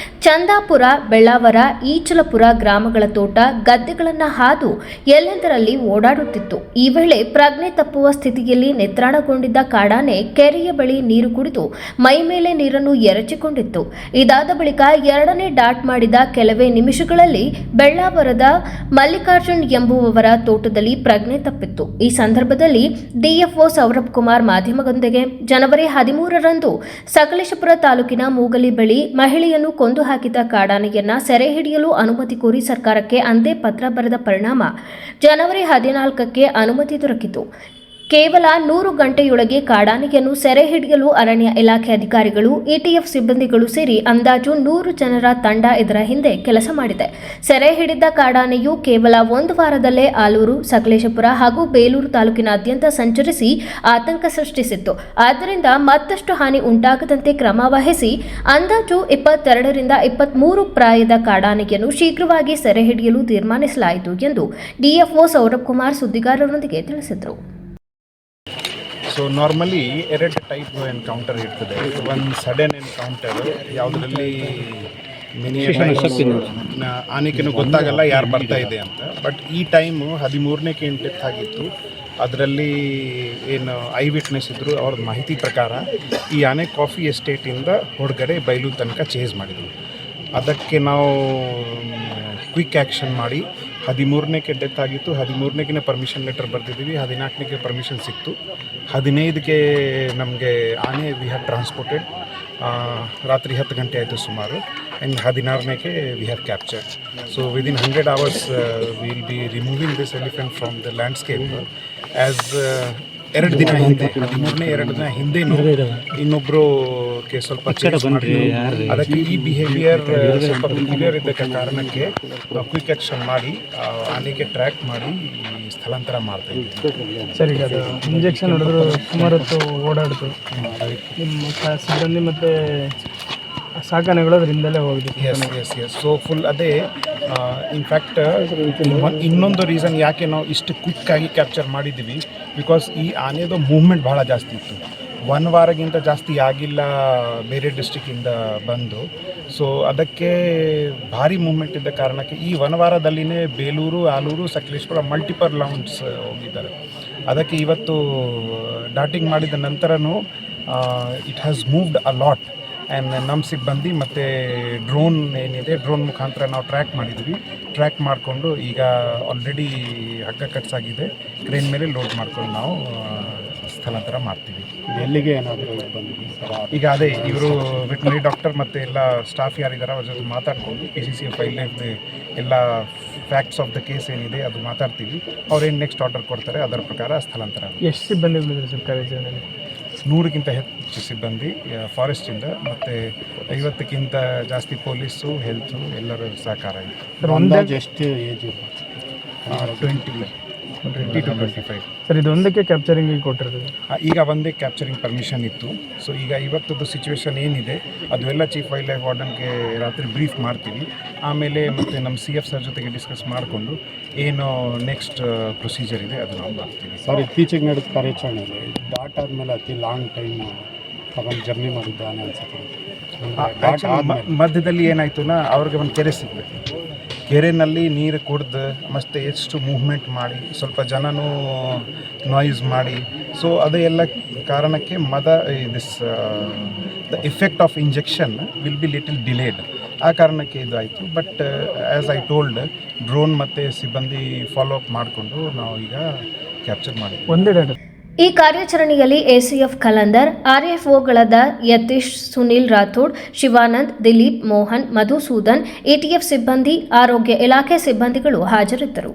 ಚಂದಾಪುರ, ಬೆಳ್ಳಾವರ, ಈಚಲಪುರ ಗ್ರಾಮಗಳ ತೋಟ, ಗದ್ದೆಗಳನ್ನು ಹಾದು ಎಲ್ಲೆಂದರಲ್ಲಿ ಓಡಾಡುತ್ತಿತ್ತು. ಈ ವೇಳೆ ಪ್ರಜ್ಞೆ ತಪ್ಪುವ ಸ್ಥಿತಿಯಲ್ಲಿ ನಿತ್ರಾಣಗೊಂಡಿದ್ದ ಕಾಡಾನೆ ಕೆರೆಯ ಬಳಿ ನೀರು ಕುಡಿದು ಮೈ ಮೇಲೆ ನೀರನ್ನು ಎರಚಿಕೊಂಡಿತ್ತು. ಇದಾದ ಬಳಿಕ 2ನೇ ಡಾಟ್ ಮಾಡಿದ ಕೆಲವೇ ನಿಮಿಷಗಳಲ್ಲಿ ಬೆಳ್ಳಾವರದ ಮಲ್ಲಿಕಾರ್ಜುನ್ ಎಂಬುವವರ ತೋಟದಲ್ಲಿ ಪ್ರಜ್ಞೆ ತಪ್ಪಿತ್ತು. ಈ ಸಂದರ್ಭದಲ್ಲಿ ಡಿಎಫ್ಒ ಸೌರಭ್ ಕುಮಾರ್ ಮಾಧ್ಯಮದೊಂದಿಗೆ ಜನವರಿ 13ರಂದು ಸಕಲೇಶಪುರ ತಾಲೂಕಿನ ಮೂಗಲಿ ಬಳಿ ಮಹಿಳೆಯನ್ನು ಕೊಂದು ಹಾಕಿದ ಕಾಡಾನೆಯನ್ನ ಸೆರೆ ಹಿಡಿಯಲು ಅನುಮತಿ ಕೋರಿ ಸರ್ಕಾರಕ್ಕೆ ಅಂದೇ ಪತ್ರ ಬರೆದ ಪರಿಣಾಮ ಜನವರಿ 14ಕ್ಕೆ ಅನುಮತಿ ದೊರಕಿತು. ಕೇವಲ 100 ಗಂಟೆಯೊಳಗೆ ಕಾಡಾನೆಯನ್ನು ಸೆರೆ ಹಿಡಿಯಲು ಅರಣ್ಯ ಇಲಾಖೆ ಅಧಿಕಾರಿಗಳು, ಇಟಿಎಫ್ ಸಿಬ್ಬಂದಿಗಳು ಸೇರಿ ಅಂದಾಜು 100 ಜನರ ತಂಡ ಇದರ ಹಿಂದೆ ಕೆಲಸ ಮಾಡಿದೆ. ಸೆರೆ ಹಿಡಿದ ಕಾಡಾನೆಯು ಕೇವಲ 1 ವಾರದಲ್ಲೇ ಆಲೂರು, ಸಕಲೇಶಪುರ ಹಾಗೂ ಬೇಲೂರು ತಾಲೂಕಿನಾದ್ಯಂತ ಸಂಚರಿಸಿ ಆತಂಕ ಸೃಷ್ಟಿಸಿತ್ತು. ಆದ್ದರಿಂದ ಮತ್ತಷ್ಟು ಹಾನಿ ಉಂಟಾಗದಂತೆ ಕ್ರಮ ವಹಿಸಿ ಅಂದಾಜು 22ರಿಂದ 23 ಪ್ರಾಯದ ಕಾಡಾನೆಯನ್ನು ಶೀಘ್ರವಾಗಿ ಸೆರೆ ಹಿಡಿಯಲು ತೀರ್ಮಾನಿಸಲಾಯಿತು ಎಂದು ಡಿಎಫ್ಒ ಸೌರಭ್ ಕುಮಾರ್ ಸುದ್ದಿಗಾರರೊಂದಿಗೆ ತಿಳಿಸಿದರು. ಸೊ ನಾರ್ಮಲಿ 2 ಟೈಪ್ ಎನ್ಕೌಂಟರ್ ಇರ್ತದೆ. ಒಂದು ಸಡನ್ ಎನ್ಕೌಂಟರ್, ಯಾವುದರಲ್ಲಿ ಆನೆಗೂ ಗೊತ್ತಾಗಲ್ಲ ಯಾರು ಬರ್ತಾ ಇದೆ ಅಂತ. ಬಟ್ ಈ ಟೈಮು 13ನೇ ಡೆತ್ ಆಗಿತ್ತು. ಅದರಲ್ಲಿ ಏನು ಐ ವಿಟ್ನೆಸ್ ಇದ್ದರು, ಅವ್ರದ್ದು ಮಾಹಿತಿ ಪ್ರಕಾರ ಈ ಆನೆ ಕಾಫಿ ಎಸ್ಟೇಟಿಂದ ಹೊರಗಡೆ ಬೈಲೂರು ತನಕ ಚೇಸ್ ಮಾಡಿದ್ರು. ಅದಕ್ಕೆ ನಾವು ಕ್ವಿಕ್ ಆ್ಯಕ್ಷನ್ ಮಾಡಿ 13ನೇ ಡೆತ್ ಆಗಿತ್ತು. 13ನೇ ಪರ್ಮಿಷನ್ ಲೆಟರ್ ಬರೆದಿದ್ದೀವಿ. 14ನೇ ಪರ್ಮಿಷನ್ ಸಿಕ್ತು. 15ಕ್ಕೆ ನಮಗೆ ಆನೆ ವಿ ಹ್ಯಾವ್ ಟ್ರಾನ್ಸ್ಪೋರ್ಟೆಡ್. ರಾತ್ರಿ 10 ಗಂಟೆ ಆಯಿತು ಸುಮಾರು. ಆ್ಯಂಡ್ 16ನೇ we have captured. So within 100 hours will be removing this elephant from the landscape. As 2 ದಿನ ಹಿಂದೆ, 13ನೇ 2 ದಿನ ಹಿಂದೆನೂ ಇನ್ನೊಬ್ಬರಿಗೆ ಸ್ವಲ್ಪ ಚೇಂಜ್ ಮಾಡಿ, ಅದಕ್ಕೆ ಈ ಬಿಹೇವಿಯರ್ ಸ್ವಲ್ಪ ಬಿಹೇವಿಯರ್ ಇದ್ದ ಕಾರಣಕ್ಕೆ ನಾವು ಕ್ವಿಕ್ ಆ್ಯಕ್ಷನ್ ಮಾಡಿ ಆನೆಗೆ ಟ್ರ್ಯಾಕ್ ಮಾಡಿ ಸ್ಥಳಾಂತರ ಮಾಡ್ತಾ ಇದ್ದೀವಿ. ಸರಿ, ಅದು ಇಂಜೆಕ್ಷನ್ ಹೊಡೆದ್ರು ಸುಮಾರು ಹೊತ್ತು ಓಡಾಡ್ತು. ನಿಮ್ಮ ಸಿಬ್ಬಂದಿ ಮತ್ತು ಸಾಕಾನೆಗಳು ಅದರಿಂದಲೇ ಹೋಗಿದೆ. ಎಸ್. ಸೊ ಫುಲ್ ಅದೇ ಇನ್ಫ್ಯಾಕ್ಟ್ ಇನ್ನೊಂದು ರೀಸನ್ ಯಾಕೆ ನಾವು ಇಷ್ಟು ಕ್ವಿಕ್ಕಾಗಿ ಕ್ಯಾಪ್ಚರ್ ಮಾಡಿದ್ದೀವಿ, ಬಿಕಾಸ್ ಈ ಆನೆದು ಮೂವ್ಮೆಂಟ್ ಭಾಳ ಜಾಸ್ತಿ ಇತ್ತು. 1 ವಾರಕ್ಕಿಂತ ಜಾಸ್ತಿ ಆಗಿಲ್ಲ ಬೇರೆ ಡಿಸ್ಟ್ರಿಕ್ಕಿಂದ ಬಂದು. ಸೊ ಅದಕ್ಕೆ ಭಾರಿ ಮೂವ್ಮೆಂಟ್ ಇದ್ದ ಕಾರಣಕ್ಕೆ ಈ 1 ವಾರದಲ್ಲಿನೇ ಬೇಲೂರು, ಆಲೂರು, ಸಕಲೇಶಪುರ ಮಲ್ಟಿಪಲ್ ರೌಂಡ್ಸ್ ಹೋಗಿದ್ದಾರೆ. ಅದಕ್ಕೆ ಇವತ್ತು ಡಾಟಿಂಗ್ ಮಾಡಿದ ನಂತರನೂ it has moved a lot. And ನಮ್ಮ ಸಿಬ್ಬಂದಿ ಮತ್ತು ಡ್ರೋನ್ ಏನಿದೆ, ಡ್ರೋನ್ ಮುಖಾಂತರ ನಾವು ಟ್ರ್ಯಾಕ್ ಮಾಡಿದ್ವಿ. ಟ್ರ್ಯಾಕ್ ಮಾಡಿಕೊಂಡು ಈಗ ಆಲ್ರೆಡಿ ಹಗ್ಗ ಕಟ್ಸಾಗಿದೆ. ಕ್ರೇನ್ ಮೇಲೆ ಲೋಡ್ ಮಾಡ್ಕೊಂಡು ನಾವು ಸ್ಥಳಾಂತರ ಮಾಡ್ತೀವಿ. ಎಲ್ಲಿಗೆ ಏನಾದರೂ ಬಂದಿದೆ ಈಗ ಅದೇ ಇವರು ವೆಟನರಿ ಡಾಕ್ಟರ್ ಮತ್ತು ಎಲ್ಲ ಸ್ಟಾಫ್ ಯಾರಿದ್ದಾರೆ ಅವ್ರ ಜೊತೆ ಮಾತಾಡ್ಕೊಂಡು PCCF ವೈಲ್ಡ್ಲೈಫ್ದು ಎಲ್ಲ ಫ್ಯಾಕ್ಟ್ಸ್ ಆಫ್ ದ ಕೇಸ್ ಏನಿದೆ ಅದು ಮಾತಾಡ್ತೀವಿ. ಅವ್ರೇನು ನೆಕ್ಸ್ಟ್ ಆರ್ಡರ್ ಕೊಡ್ತಾರೆ ಅದರ ಪ್ರಕಾರ ಸ್ಥಳಾಂತರ. ಎಷ್ಟು ಸಿಬ್ಬಂದಿಗಳಿದ್ದಾರೆ ಸರ್ಕಾರಿ ಸೇವೆಯಲ್ಲಿ? 100ಕ್ಕಿಂತ ಹೆಚ್ಚು ಸಿಬ್ಬಂದಿ ಫಾರೆಸ್ಟಿಂದ ಮತ್ತು 50ಕ್ಕಿಂತ ಜಾಸ್ತಿ ಪೊಲೀಸು, ಹೆಲ್ತು ಎಲ್ಲರ ಸಹಕಾರ ಇದೆ. ಸರ್, ಎಷ್ಟು ಏಜ್ 20 ಮಾಡಿಸ್ಕೊಂಡ್ರಿ 25. ಸರ್ ಇದು ಒಂದಕ್ಕೆ ಕ್ಯಾಪ್ಚರಿಂಗಿಗೆ ಕೊಟ್ಟಿರೋದು. ಈಗ ಒಂದೇ ಕ್ಯಾಪ್ಚರಿಂಗ್ ಪರ್ಮಿಷನ್ ಇತ್ತು. ಸೊ ಈಗ ಇವತ್ತದ್ದು ಸಿಚುವೇಶನ್ ಏನಿದೆ ಅದು ಎಲ್ಲ ಚೀಫ್ ವೈಲ್ಡ್ ಲೈಫ್ ವಾರ್ಡನ್ಗೆ ರಾತ್ರಿ ಬ್ರೀಫ್ ಮಾಡ್ತೀವಿ. ಆಮೇಲೆ ಮತ್ತು ನಮ್ಮ CF ಸರ್ ಜೊತೆಗೆ ಡಿಸ್ಕಸ್ ಮಾಡಿಕೊಂಡು ಏನು ನೆಕ್ಸ್ಟ್ ಪ್ರೊಸೀಜರ್ ಇದೆ ಅದು ನಾವು ಮಾಡ್ತೀವಿ. ಸರ್, ಇತ್ತೀಚೆಗೆ ನಡೆದ ಕಾರ್ಯಾಚರಣೆಯಲ್ಲಿ ಡಾಟ್ ಆದಮೇಲೆ ಅತಿ ಲಾಂಗ್ ಟೈಮ್ ತಗೊಂಡು ಜರ್ನಿ ಮಾಡಿದ್ದಾನೆ ಅನ್ಸುತ್ತೆ. ಮಧ್ಯದಲ್ಲಿ ಏನಾಯ್ತು ಅವ್ರಿಗೆ ಒಂದು ಕೆರೆ ಸಿಗಬೇಕು. ಕೆರೆಯಲ್ಲಿ ನೀರು ಕುಡ್ದು ಮತ್ತು ಎಷ್ಟು ಮೂವ್ಮೆಂಟ್ ಮಾಡಿ ಸ್ವಲ್ಪ ಜನನೂ ನಾಯ್ಸ್ ಮಾಡಿ, ಸೊ ಅದೇ ಎಲ್ಲ ಕಾರಣಕ್ಕೆ the effect of injection will be little delayed. ಆ ಕಾರಣಕ್ಕೆ ಇದು ಆಯಿತು. But as I told, drone ಮತ್ತು ಸಿಬ್ಬಂದಿ ಫಾಲೋ ಅಪ್ ಮಾಡಿಕೊಂಡು ನಾವು ಈಗ ಕ್ಯಾಪ್ಚರ್ ಮಾಡಿದ್ವಿ. ಒಂದೇ ಡಾಟಾ. ಈ ಕಾರ್ಯಾಚರಣೆಯಲ್ಲಿ ACF ಕಲಂದರ್, RFOಗಳಾದ ಯತೀಶ್, ಸುನೀಲ್ ರಾಥೋಡ್, ಶಿವಾನಂದ್, ದಿಲೀಪ್, ಮೋಹನ್, ಮಧುಸೂದನ್, ETF ಸಿಬ್ಬಂದಿ, ಆರೋಗ್ಯ ಇಲಾಖೆ ಸಿಬ್ಬಂದಿಗಳು ಹಾಜರಿದ್ದರು.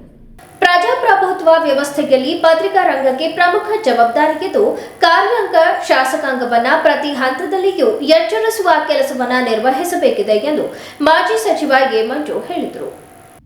ಪ್ರಜಾಪ್ರಭುತ್ವ ವ್ಯವಸ್ಥೆಯಲ್ಲಿ ಪತ್ರಿಕಾ ರಂಗಕ್ಕೆ ಪ್ರಮುಖ ಜವಾಬ್ದಾರಿಯಿದ್ದು, ಕಾರ್ಯಾಂಗ ಶಾಸಕಾಂಗವನ್ನ ಪ್ರತಿ ಹಂತದಲ್ಲಿಯೂ ಎಚ್ಚರಿಸುವ ಕೆಲಸವನ್ನ ನಿರ್ವಹಿಸಬೇಕಿದೆ ಎಂದು ಮಾಜಿ ಸಚಿವ ಎ ಮಂಜು ಹೇಳಿದರು.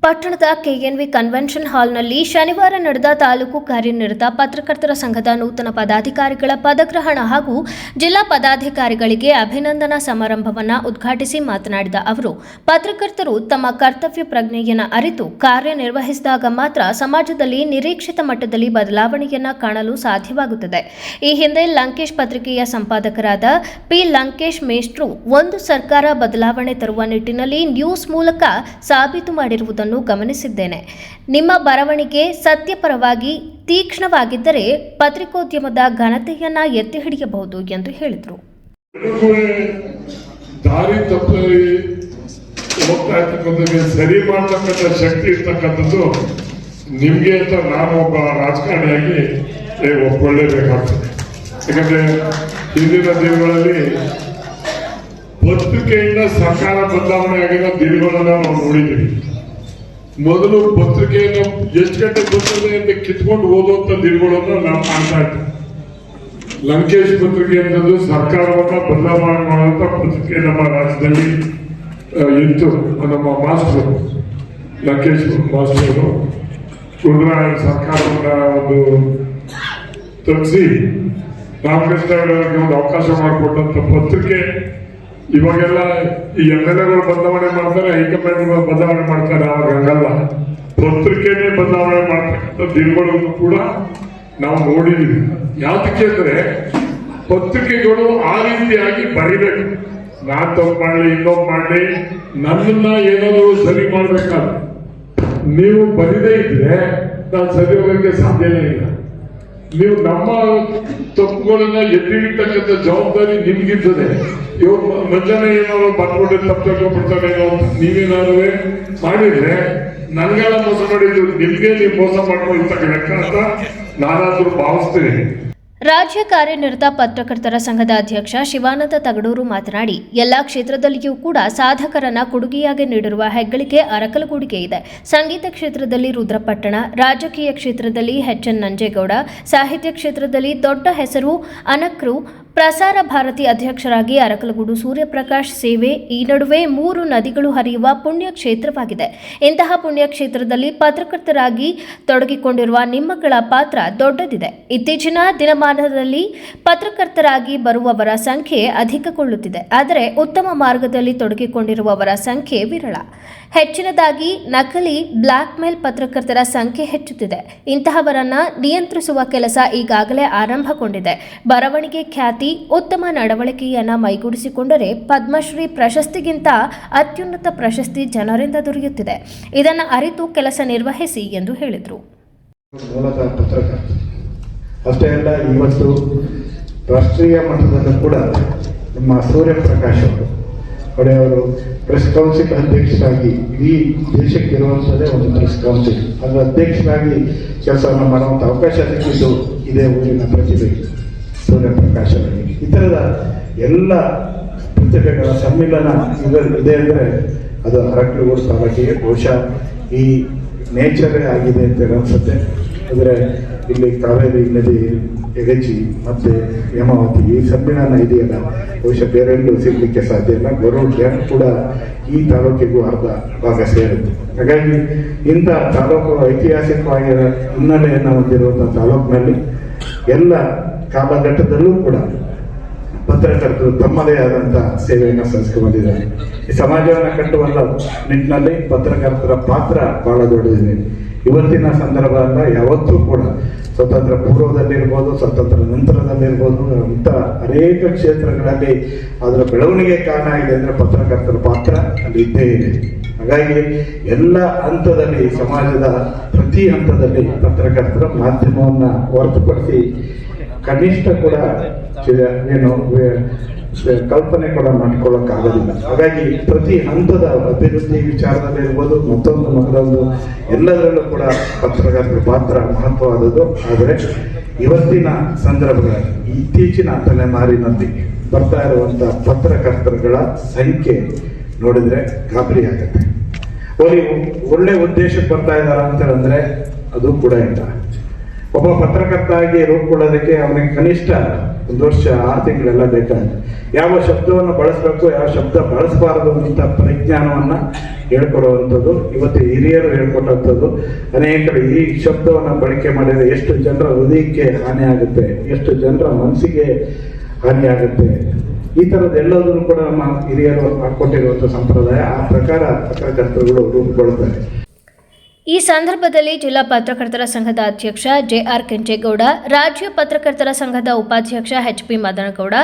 ಪಟ್ಟಣದ KNV ಕನ್ವೆನ್ಷನ್ ಹಾಲ್ನಲ್ಲಿ ಶನಿವಾರ ನಡೆದ ತಾಲೂಕು ಕಾರ್ಯನಿರತ ಪತ್ರಕರ್ತರ ಸಂಘದ ನೂತನ ಪದಾಧಿಕಾರಿಗಳ ಪದಗ್ರಹಣ ಹಾಗೂ ಜಿಲ್ಲಾ ಪದಾಧಿಕಾರಿಗಳಿಗೆ ಅಭಿನಂದನಾ ಸಮಾರಂಭವನ್ನು ಉದ್ಘಾಟಿಸಿ ಮಾತನಾಡಿದ ಅವರು, ಪತ್ರಕರ್ತರು ತಮ್ಮ ಕರ್ತವ್ಯ ಪ್ರಜ್ಞೆಯನ್ನು ಅರಿತು ಕಾರ್ಯನಿರ್ವಹಿಸಿದಾಗ ಮಾತ್ರ ಸಮಾಜದಲ್ಲಿ ನಿರೀಕ್ಷಿತ ಮಟ್ಟದಲ್ಲಿ ಬದಲಾವಣೆಯನ್ನು ಕಾಣಲು ಸಾಧ್ಯವಾಗುತ್ತದೆ. ಈ ಹಿಂದೆ ಲಂಕೇಶ್ ಪತ್ರಿಕೆಯ ಸಂಪಾದಕರಾದ P. ಲಂಕೇಶ್ ಮೇಷ್ಟ್ರು ಒಂದು ಸರ್ಕಾರ ಬದಲಾವಣೆ ತರುವ ನಿಟ್ಟಿನಲ್ಲಿ ನ್ಯೂಸ್ ಮೂಲಕ ಸಾಬೀತು ಮಾಡಿರುವುದನ್ನು ಗಮನಿಸಿದ್ದೇನೆ. ನಿಮ್ಮ ಬರವಣಿಗೆ ಸತ್ಯಪರವಾಗಿ ತೀಕ್ಷ್ಣವಾಗಿದ್ದರೆ ಪತ್ರಿಕೋದ್ಯಮದ ಘನತೆಯನ್ನ ಎತ್ತಿ ಹಿಡಿಯಬಹುದು ಎಂದು ಹೇಳಿದರು. ದಾರಿ ತಪ್ಪಿ ಹೋಗ್ತಾ ಇರ್ತಕ್ಕಂಥದ್ದು ಸರಿ ಮಾಡ್ತಕ್ಕಂಥ ಶಕ್ತಿ ಇರ್ತಕ್ಕಂಥದ್ದು ನಿಮ್ಗೆ ಅಂತ ನಾನು ಒಬ್ಬ ರಾಜಕಾರಣಿಯಾಗಿ ಒಪ್ಕೊಳ್ಳೇಬೇಕಾಗ್ತದೆ. ಯಾಕಂದ್ರೆ ಹಿಂದಿನ ದಿನಗಳಲ್ಲಿ ಪತ್ರಿಕೆಯಿಂದ ಸರ್ಕಾರ ಬದಲಾವಣೆ ಆಗಿರೋ ದಿನಗಳನ್ನ ನಾವು ನೋಡಿದ್ದೀವಿ. ಮೊದಲು ಪತ್ರಿಕೆಯನ್ನು ಎಷ್ಟು ಗಂಟೆ ಬರ್ತದೆ ಅಂತ ಕಿತ್ಕೊಂಡು ಓದುವಂತ ದಿನಗಳನ್ನು ನಾವು ಕಾಣ್ತಾ ಇದ್ದೀವಿ. ಲಂಕೇಶ್ ಪತ್ರಿಕೆ ಅಂತಂದು ಸರ್ಕಾರವನ್ನ ಬದಲಾವಣೆ ಮಾಡುವಂತ ಪತ್ರಿಕೆ ನಮ್ಮ ರಾಜ್ಯದಲ್ಲಿ ಇತ್ತು. ನಮ್ಮ ಮಾಸ್ಟರ್ ಲಂಕೇಶ್ ಮಾಸ್ಟರ್ ಗುಂಡ್ರಾಯ ಸರ್ಕಾರವನ್ನ ಒಂದು ತಪ್ಪಿಸಿ ರಾಮಕೃಷ್ಣ ಅವರಿಗೆ ಒಂದು ಅವಕಾಶ ಮಾಡಿಕೊಟ್ಟಂತ ಪತ್ರಿಕೆ ಇವಾಗೆಲ್ಲ ಈ MLAಗಳು ಬದಲಾವಣೆ ಮಾಡ್ತಾರೆ, ಹೈಕಮಾಂಡ್ಗಳು ಬದಲಾವಣೆ ಮಾಡ್ತಾರೆ. ಅವಾಗ ಹಂಗಲ್ಲ, ಪತ್ರಿಕೆನೇ ಬದಲಾವಣೆ ಮಾಡ್ತಕ್ಕಂಥ ದಿನಗಳನ್ನು ಕೂಡ ನಾವು ನೋಡಿದೀವಿ. ಯಾತಕ್ಕೆ ಅಂದ್ರೆ ಪತ್ರಿಕೆಗಳು ಆ ರೀತಿಯಾಗಿ ಬರಿಬೇಕು. ನಾನ್ ತಪ್ಪು ಮಾಡಲಿ, ಇನ್ನೊಬ್ಬ ಮಾಡಲಿ, ನನ್ನನ್ನ ಏನಾದ್ರು ಸರಿ ಮಾಡ್ಬೇಕಾದ್ರೆ ನೀವು ಬರಿದೇ ಇದ್ರೆ ನಾನು ಸರಿ ಹೋಗಕ್ಕೆ ಸಾಧ್ಯನೇ ಇಲ್ಲ. ನೀವು ನಮ್ಮ ತಪ್ಪುಗಳನ್ನ ಎತ್ತಿ ಹಿಡಿತಕ್ಕಂಥ ಜವಾಬ್ದಾರಿ ನಿಮ್ಗಿರ್ತದೆ. ಇವಾಗ ಮಂಜಾನೆ ಏನಾದ್ರು ಬಂದ್ಬಿಟ್ಟು ತಪ್ಪು ತಗೊಂಡ್ಬಿಡ್ತಾರೆ ಅಂತ ನೀವೇನಾದ್ರು ಮಾಡಿದ್ರೆ ನನ್ಗೆಲ್ಲ ಮೋಸ ಮಾಡಿದ್ರು, ನಿಮ್ಗೆ ನೀವು ಮೋಸ ಮಾಡ್ಕೊಳ್ತಕ್ಕ ಲೆಕ್ಕ ಅಂತ ನಾನಾದ್ರೂ ಭಾವಿಸ್ತೀನಿ. ರಾಜ್ಯ ಕಾರ್ಯನಿರತ ಪತ್ರಕರ್ತರ ಸಂಘದ ಅಧ್ಯಕ್ಷ ಶಿವಾನಂದ ತಗಡೂರು ಮಾತನಾಡಿ, ಎಲ್ಲಾ ಕ್ಷೇತ್ರದಲ್ಲಿಯೂ ಕೂಡ ಸಾಧಕರನ್ನ ಕೊಡುಗೆಯಾಗಿ ನೀಡಿರುವ ಹೆಗ್ಗಳಿಕೆ ಅರಕಲಗೂಡಿಗೆ ಇದೆ. ಸಂಗೀತ ಕ್ಷೇತ್ರದಲ್ಲಿ ರುದ್ರಪಟ್ಟಣ, ರಾಜಕೀಯ ಕ್ಷೇತ್ರದಲ್ಲಿ HN ನಂಜೇಗೌಡ, ಸಾಹಿತ್ಯ ಕ್ಷೇತ್ರದಲ್ಲಿ ದೊಡ್ಡ ಹೆಸರು ಅನಕ್ರು, ಪ್ರಸಾರ ಭಾರತಿ ಅಧ್ಯಕ್ಷರಾಗಿ ಅರಕಲಗೂಡು ಸೂರ್ಯಪ್ರಕಾಶ್ ಸೇವೆ. ಈ ನಡುವೆ 3 ನದಿಗಳು ಹರಿಯುವ ಪುಣ್ಯ ಕ್ಷೇತ್ರವಾಗಿದೆ. ಇಂತಹ ಪುಣ್ಯ ಕ್ಷೇತ್ರದಲ್ಲಿ ಪತ್ರಕರ್ತರಾಗಿ ತೊಡಗಿಕೊಂಡಿರುವ ನಿಮ್ಮಗಳ ಪಾತ್ರ ದೊಡ್ಡದಿದೆ. ಇತ್ತೀಚಿನ ದಿನಮಾನದಲ್ಲಿ ಪತ್ರಕರ್ತರಾಗಿ ಬರುವವರ ಸಂಖ್ಯೆ ಅಧಿಕಗೊಳ್ಳುತ್ತಿದೆ. ಆದರೆ ಉತ್ತಮ ಮಾರ್ಗದಲ್ಲಿ ತೊಡಗಿಕೊಂಡಿರುವವರ ಸಂಖ್ಯೆ ವಿರಳ. ಹೆಚ್ಚಿನದಾಗಿ ನಕಲಿ ಬ್ಲ್ಯಾಕ್ ಮೇಲ್ ಪತ್ರಕರ್ತರ ಸಂಖ್ಯೆ ಹೆಚ್ಚುತ್ತಿದೆ. ಇಂತಹವರನ್ನ ನಿಯಂತ್ರಿಸುವ ಕೆಲಸ ಈಗಾಗಲೇ ಆರಂಭಗೊಂಡಿದೆ. ಬರವಣಿಗೆ ಖ್ಯಾತಿ, ಉತ್ತಮ ನಡವಳಿಕೆಯನ್ನ ಮೈಗೂಡಿಸಿಕೊಂಡರೆ ಪದ್ಮಶ್ರೀ ಪ್ರಶಸ್ತಿಗಿಂತ ಅತ್ಯುನ್ನತ ಪ್ರಶಸ್ತಿ ಜನರಿಂದ ದೊರೆಯುತ್ತಿದೆ. ಇದನ್ನು ಅರಿತು ಕೆಲಸ ನಿರ್ವಹಿಸಿ ಎಂದು ಹೇಳಿದರು. ಮೂಲತಃ ಪತ್ರಕರ್ತ ಅಷ್ಟೇ ಅಲ್ಲ, ಇವತ್ತು ರಾಷ್ಟ್ರೀಯ ಮಟ್ಟದಲ್ಲೂ ಕೂಡ ನಮ್ಮ ಸೂರ್ಯಪ್ರಕಾಶ್ ಅವರು ಪ್ರೆಸ್ ಕೌನ್ಸಿಲ್ ಅಧ್ಯಕ್ಷರಾಗಿ ಇಡೀ ದೇಶಕ್ಕೆ ಇರುವಂಥದ್ದೇ ಒಂದು ಪ್ರೆಸ್ ಕೌನ್ಸಿಲ್, ಅದರ ಅಧ್ಯಕ್ಷರಾಗಿ ಕೆಲಸವನ್ನು ಮಾಡುವಂಥ ಅವಕಾಶ ಸಿಕ್ಕಿದ್ದು ಇದೇ ಊರಿನ ಪ್ರತಿಭೆ ಸೂರ್ಯಪ್ರಕಾಶ್ ಅವರಿಗೆ. ಈ ಥರದ ಎಲ್ಲ ಪ್ರತಿಭೆಗಳ ಸಮ್ಮಿಲನ ಇದೆ ಅಂದರೆ ಅದು ಅರಕಲಗೂಡು ತಾಲೂಕಿಗೆ ಬಹುಶಃ ಈ ನೇಚರೇ ಆಗಿದೆ ಅಂತ ಅನಿಸುತ್ತೆ. ಆದರೆ ಇಲ್ಲಿ ಕಾವೇರಿ ನದಿ ಯಗಚಿ ಮತ್ತು ಹೇಮಾವತಿ ಈ ಸಮ್ಮಿಳನ ಇದೆಯಲ್ಲ, ಬಹುಶಃ ಬೇರೆಲ್ಲೂ ಸಿಗಲಿಕ್ಕೆ ಸಾಧ್ಯ ಇಲ್ಲ. ಗರುಡ ಡ್ಯಾಮ್ ಕೂಡ ಈ ತಾಲೂಕಿಗೂ ಅರ್ಧ ಭಾಗ ಸೇರುತ್ತೆ. ಹಾಗಾಗಿ ಇಂಥ ತಾಲೂಕು ಐತಿಹಾಸಿಕವಾಗಿ ಹಿನ್ನೆಲೆಯನ್ನು ಹೊಂದಿರುವಂಥ ತಾಲೂಕಿನಲ್ಲಿ ಎಲ್ಲ ಕಾಲಘಟ್ಟದಲ್ಲೂ ಕೂಡ ಪತ್ರಕರ್ತರು ತಮ್ಮದೇ ಆದಂಥ ಸೇವೆಯನ್ನು ಸಲ್ಲಿಸ್ಕೊಂಡು ಬಂದಿದ್ದಾರೆ. ಈ ಸಮಾಜವನ್ನು ಕಟ್ಟುವಂಥ ನಿಟ್ಟಿನಲ್ಲಿ ಪತ್ರಕರ್ತರ ಪಾತ್ರ ಬಹಳ ದೊಡ್ಡದಿದೆ. ಇವತ್ತಿನ ಸಂದರ್ಭ ಅಲ್ಲ, ಯಾವತ್ತೂ ಕೂಡ ಸ್ವತಂತ್ರ ಪೂರ್ವದಲ್ಲಿರ್ಬೋದು, ಸ್ವತಂತ್ರ ನಂತರದಲ್ಲಿರ್ಬೋದು, ಇಂಥ ಅನೇಕ ಕ್ಷೇತ್ರಗಳಲ್ಲಿ ಅದರ ಬೆಳವಣಿಗೆ ಕಾರಣ ಆಗಿದೆ ಅಂದರೆ ಪತ್ರಕರ್ತರ ಪಾತ್ರ ಅಲ್ಲಿ ಇದ್ದೇ ಇದೆ. ಹಾಗಾಗಿ ಎಲ್ಲ ಹಂತದಲ್ಲಿ, ಸಮಾಜದ ಪ್ರತಿ ಹಂತದಲ್ಲಿ ಪತ್ರಕರ್ತರ ಮಾಧ್ಯಮವನ್ನು ಹೊರತುಪಡಿಸಿ ಕನಿಷ್ಠ ಕೂಡ ಏನು ಕಲ್ಪನೆ ಕೂಡ ಮಾಡಿಕೊಳ್ಳೋಕ್ಕಾಗೋದಿಲ್ಲ. ಹಾಗಾಗಿ ಪ್ರತಿ ಹಂತದ ಅಭಿವೃದ್ಧಿ ವಿಚಾರದಲ್ಲಿರ್ಬೋದು, ಮತ್ತೊಂದು ಎಲ್ಲದರಲ್ಲೂ ಕೂಡ ಪತ್ರಕರ್ತರ ಪಾತ್ರ ಮಹತ್ವವಾದದ್ದು. ಆದರೆ ಇವತ್ತಿನ ಸಂದರ್ಭಗಳಲ್ಲಿ ಇತ್ತೀಚಿನ ತಲೆಮಾರಿನಲ್ಲಿ ಬರ್ತಾ ಇರುವಂಥ ಪತ್ರಕರ್ತರುಗಳ ಸಂಖ್ಯೆ ನೋಡಿದ್ರೆ ಗಾಬರಿ ಆಗುತ್ತೆ. ಒಳ್ಳೆ ಉದ್ದೇಶಕ್ಕೆ ಬರ್ತಾ ಇದ್ದಾರ ಅಂತ ಹೇಳಿದ್ರೆ ಅದು ಕೂಡ ಇಲ್ಲ. ಒಬ್ಬ ಪತ್ರಕರ್ತ ಆಗಿ ರೂಪುಗೊಳ್ಳೋದಕ್ಕೆ ಅವನಿಗೆ ಕನಿಷ್ಠ 1 ವರ್ಷ 6 ತಿಂಗಳೆಲ್ಲ ಬೇಕಾಗುತ್ತೆ. ಯಾವ ಶಬ್ದವನ್ನು ಬಳಸಬೇಕು, ಯಾವ ಶಬ್ದ ಬಳಸಬಾರದು ಅಂತ ಪರಿಜ್ಞಾನವನ್ನು ಹೇಳ್ಕೊಡುವಂಥದ್ದು ಇವತ್ತು ಹಿರಿಯರು ಹೇಳ್ಕೊಟ್ಟಂಥದ್ದು. ಅನೇಕರು ಈ ಶಬ್ದವನ್ನು ಬಳಕೆ ಮಾಡಿದರೆ ಎಷ್ಟು ಜನರ ಹೃದಯಕ್ಕೆ ಹಾನಿ ಆಗುತ್ತೆ, ಎಷ್ಟು ಜನರ ಮನಸ್ಸಿಗೆ ಹಾನಿ ಆಗುತ್ತೆ, ಈ ಥರದ್ದು ಎಲ್ಲದನ್ನು ಕೂಡ ನಮ್ಮ ಹಿರಿಯರು ಹಾಕೊಟ್ಟಿರುವಂಥ ಸಂಪ್ರದಾಯ. ಆ ಪ್ರಕಾರ ಪತ್ರಕರ್ತರುಗಳು ರೂಪುಗೊಳ್ಳುತ್ತಾರೆ. ಈ ಸಂದರ್ಭದಲ್ಲಿ ಜಿಲ್ಲಾ ಪತ್ರಕರ್ತರ ಸಂಘದ ಅಧ್ಯಕ್ಷ ಜೆಆರ್ ಕೆಂಚೇಗೌಡ, ರಾಜ್ಯ ಪತ್ರಕರ್ತರ ಸಂಘದ ಉಪಾಧ್ಯಕ್ಷ ಎಚ್ಪಿ ಮದನಗೌಡ,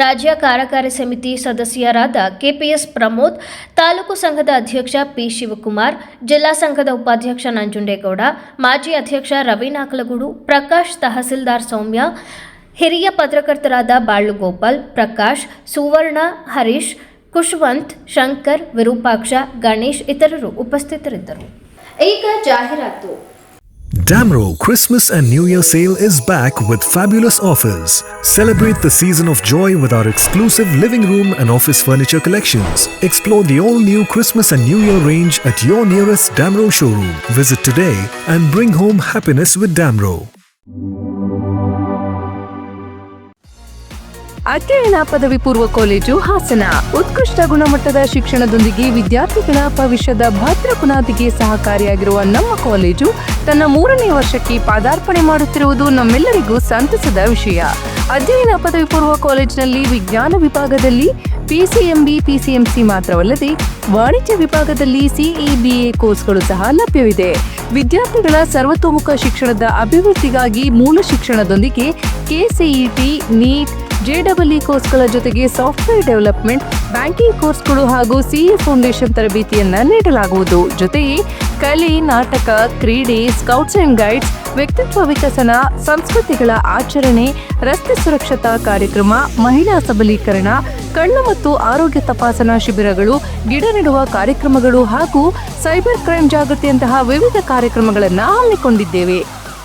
ರಾಜ್ಯ ಕಾರ್ಯಕಾರಿ ಸಮಿತಿ ಸದಸ್ಯರಾದ ಕೆಪಿಎಸ್ ಪ್ರಮೋದ್, ತಾಲೂಕು ಸಂಘದ ಅಧ್ಯಕ್ಷ ಪಿ ಶಿವಕುಮಾರ್, ಜಿಲ್ಲಾ ಸಂಘದ ಉಪಾಧ್ಯಕ್ಷ ನಂಜುಂಡೇಗೌಡ, ಮಾಜಿ ಅಧ್ಯಕ್ಷ ರವಿ ನಾಕಲಗೂಡು, ಪ್ರಕಾಶ್, ತಹಸೀಲ್ದಾರ್ ಸೌಮ್ಯ, ಹಿರಿಯ ಪತ್ರಕರ್ತರಾದ ಬಾಳುಗೋಪಾಲ್, ಪ್ರಕಾಶ್, ಸುವರ್ಣ, ಹರೀಶ್, ಕುಶವಂತ್, ಶಂಕರ್, ವಿರೂಪಾಕ್ಷ, ಗಣೇಶ್ ಇತರರು ಉಪಸ್ಥಿತರಿದ್ದರು. ಈಗ ಜಾಹೀರಾತು. Damro Christmas and New Year sale is back with fabulous offers. Celebrate the season of joy with our exclusive living room and office furniture collections. Explore the all-new Christmas and New Year range at your nearest Damro showroom. Visit today and bring home happiness with Damro. ಅಧ್ಯಯನ ಪದವಿ ಪೂರ್ವ ಕಾಲೇಜು ಹಾಸನ ಉತ್ಕೃಷ್ಟ ಗುಣಮಟ್ಟದ ಶಿಕ್ಷಣದೊಂದಿಗೆ ವಿದ್ಯಾರ್ಥಿಗಳ ಭವಿಷ್ಯದ ಭದ್ರ ಬುನಾದಿಗೆ ಸಹಕಾರಿಯಾಗಿರುವ ನಮ್ಮ ಕಾಲೇಜು ತನ್ನ 3ನೇ ವರ್ಷಕ್ಕೆ ಪಾದಾರ್ಪಣೆ ಮಾಡುತ್ತಿರುವುದು ನಮ್ಮೆಲ್ಲರಿಗೂ ಸಂತಸದ ವಿಷಯ. ಅಧ್ಯಯನ ಪದವಿ ಪೂರ್ವ ಕಾಲೇಜಿನಲ್ಲಿ ವಿಜ್ಞಾನ ವಿಭಾಗದಲ್ಲಿ ಪಿಸಿಎಂಬಿ, ಪಿಸಿಎಂಸಿ ಮಾತ್ರವಲ್ಲದೆ ವಾಣಿಜ್ಯ ವಿಭಾಗದಲ್ಲಿ ಸಿಇಬಿಎ ಕೋರ್ಸ್ಗಳು ಸಹ ಲಭ್ಯವಿದೆ. ವಿದ್ಯಾರ್ಥಿಗಳ ಸರ್ವತೋಮುಖ ಶಿಕ್ಷಣದ ಅಭಿವೃದ್ಧಿಗಾಗಿ ಮೂಲ ಶಿಕ್ಷಣದೊಂದಿಗೆ ಕೆಸಿಇಟಿ, ನೀಟ್, ಜೆಡಬ್ಲ್ಇ ಕೋರ್ಸ್ಗಳ ಜೊತೆಗೆ ಸಾಫ್ಟ್ವೇರ್ ಡೆವಲಪ್ಮೆಂಟ್, ಬ್ಯಾಂಕಿಂಗ್ ಕೋರ್ಸ್ಗಳು ಹಾಗೂ ಸಿಎ ಫೌಂಡೇಶನ್ ತರಬೇತಿಯನ್ನ ನೀಡಲಾಗುವುದು. ಜೊತೆಗೆ ಕಲೆ, ನಾಟಕ, ಕ್ರೀಡೆ, ಸ್ಕೌಟ್ಸ್ ಅಂಡ್ ಗೈಡ್ಸ್, ವ್ಯಕ್ತಿತ್ವ ವಿಕಸನ, ಸಂಸ್ಕೃತಿಗಳ ಆಚರಣೆ, ರಸ್ತೆ ಸುರಕ್ಷತಾ ಕಾರ್ಯಕ್ರಮ, ಮಹಿಳಾ ಸಬಲೀಕರಣ, ಕಣ್ಣು ಮತ್ತು ಆರೋಗ್ಯ ತಪಾಸಣಾ ಶಿಬಿರಗಳು, ಗಿಡ ನೆಡುವ ಕಾರ್ಯಕ್ರಮಗಳು ಹಾಗೂ ಸೈಬರ್ ಕ್ರೈಮ್ ಜಾಗೃತಿಯಂತಹ ವಿವಿಧ ಕಾರ್ಯಕ್ರಮಗಳನ್ನು ಹಮ್ಮಿಕೊಂಡಿದ್ದೇವೆ.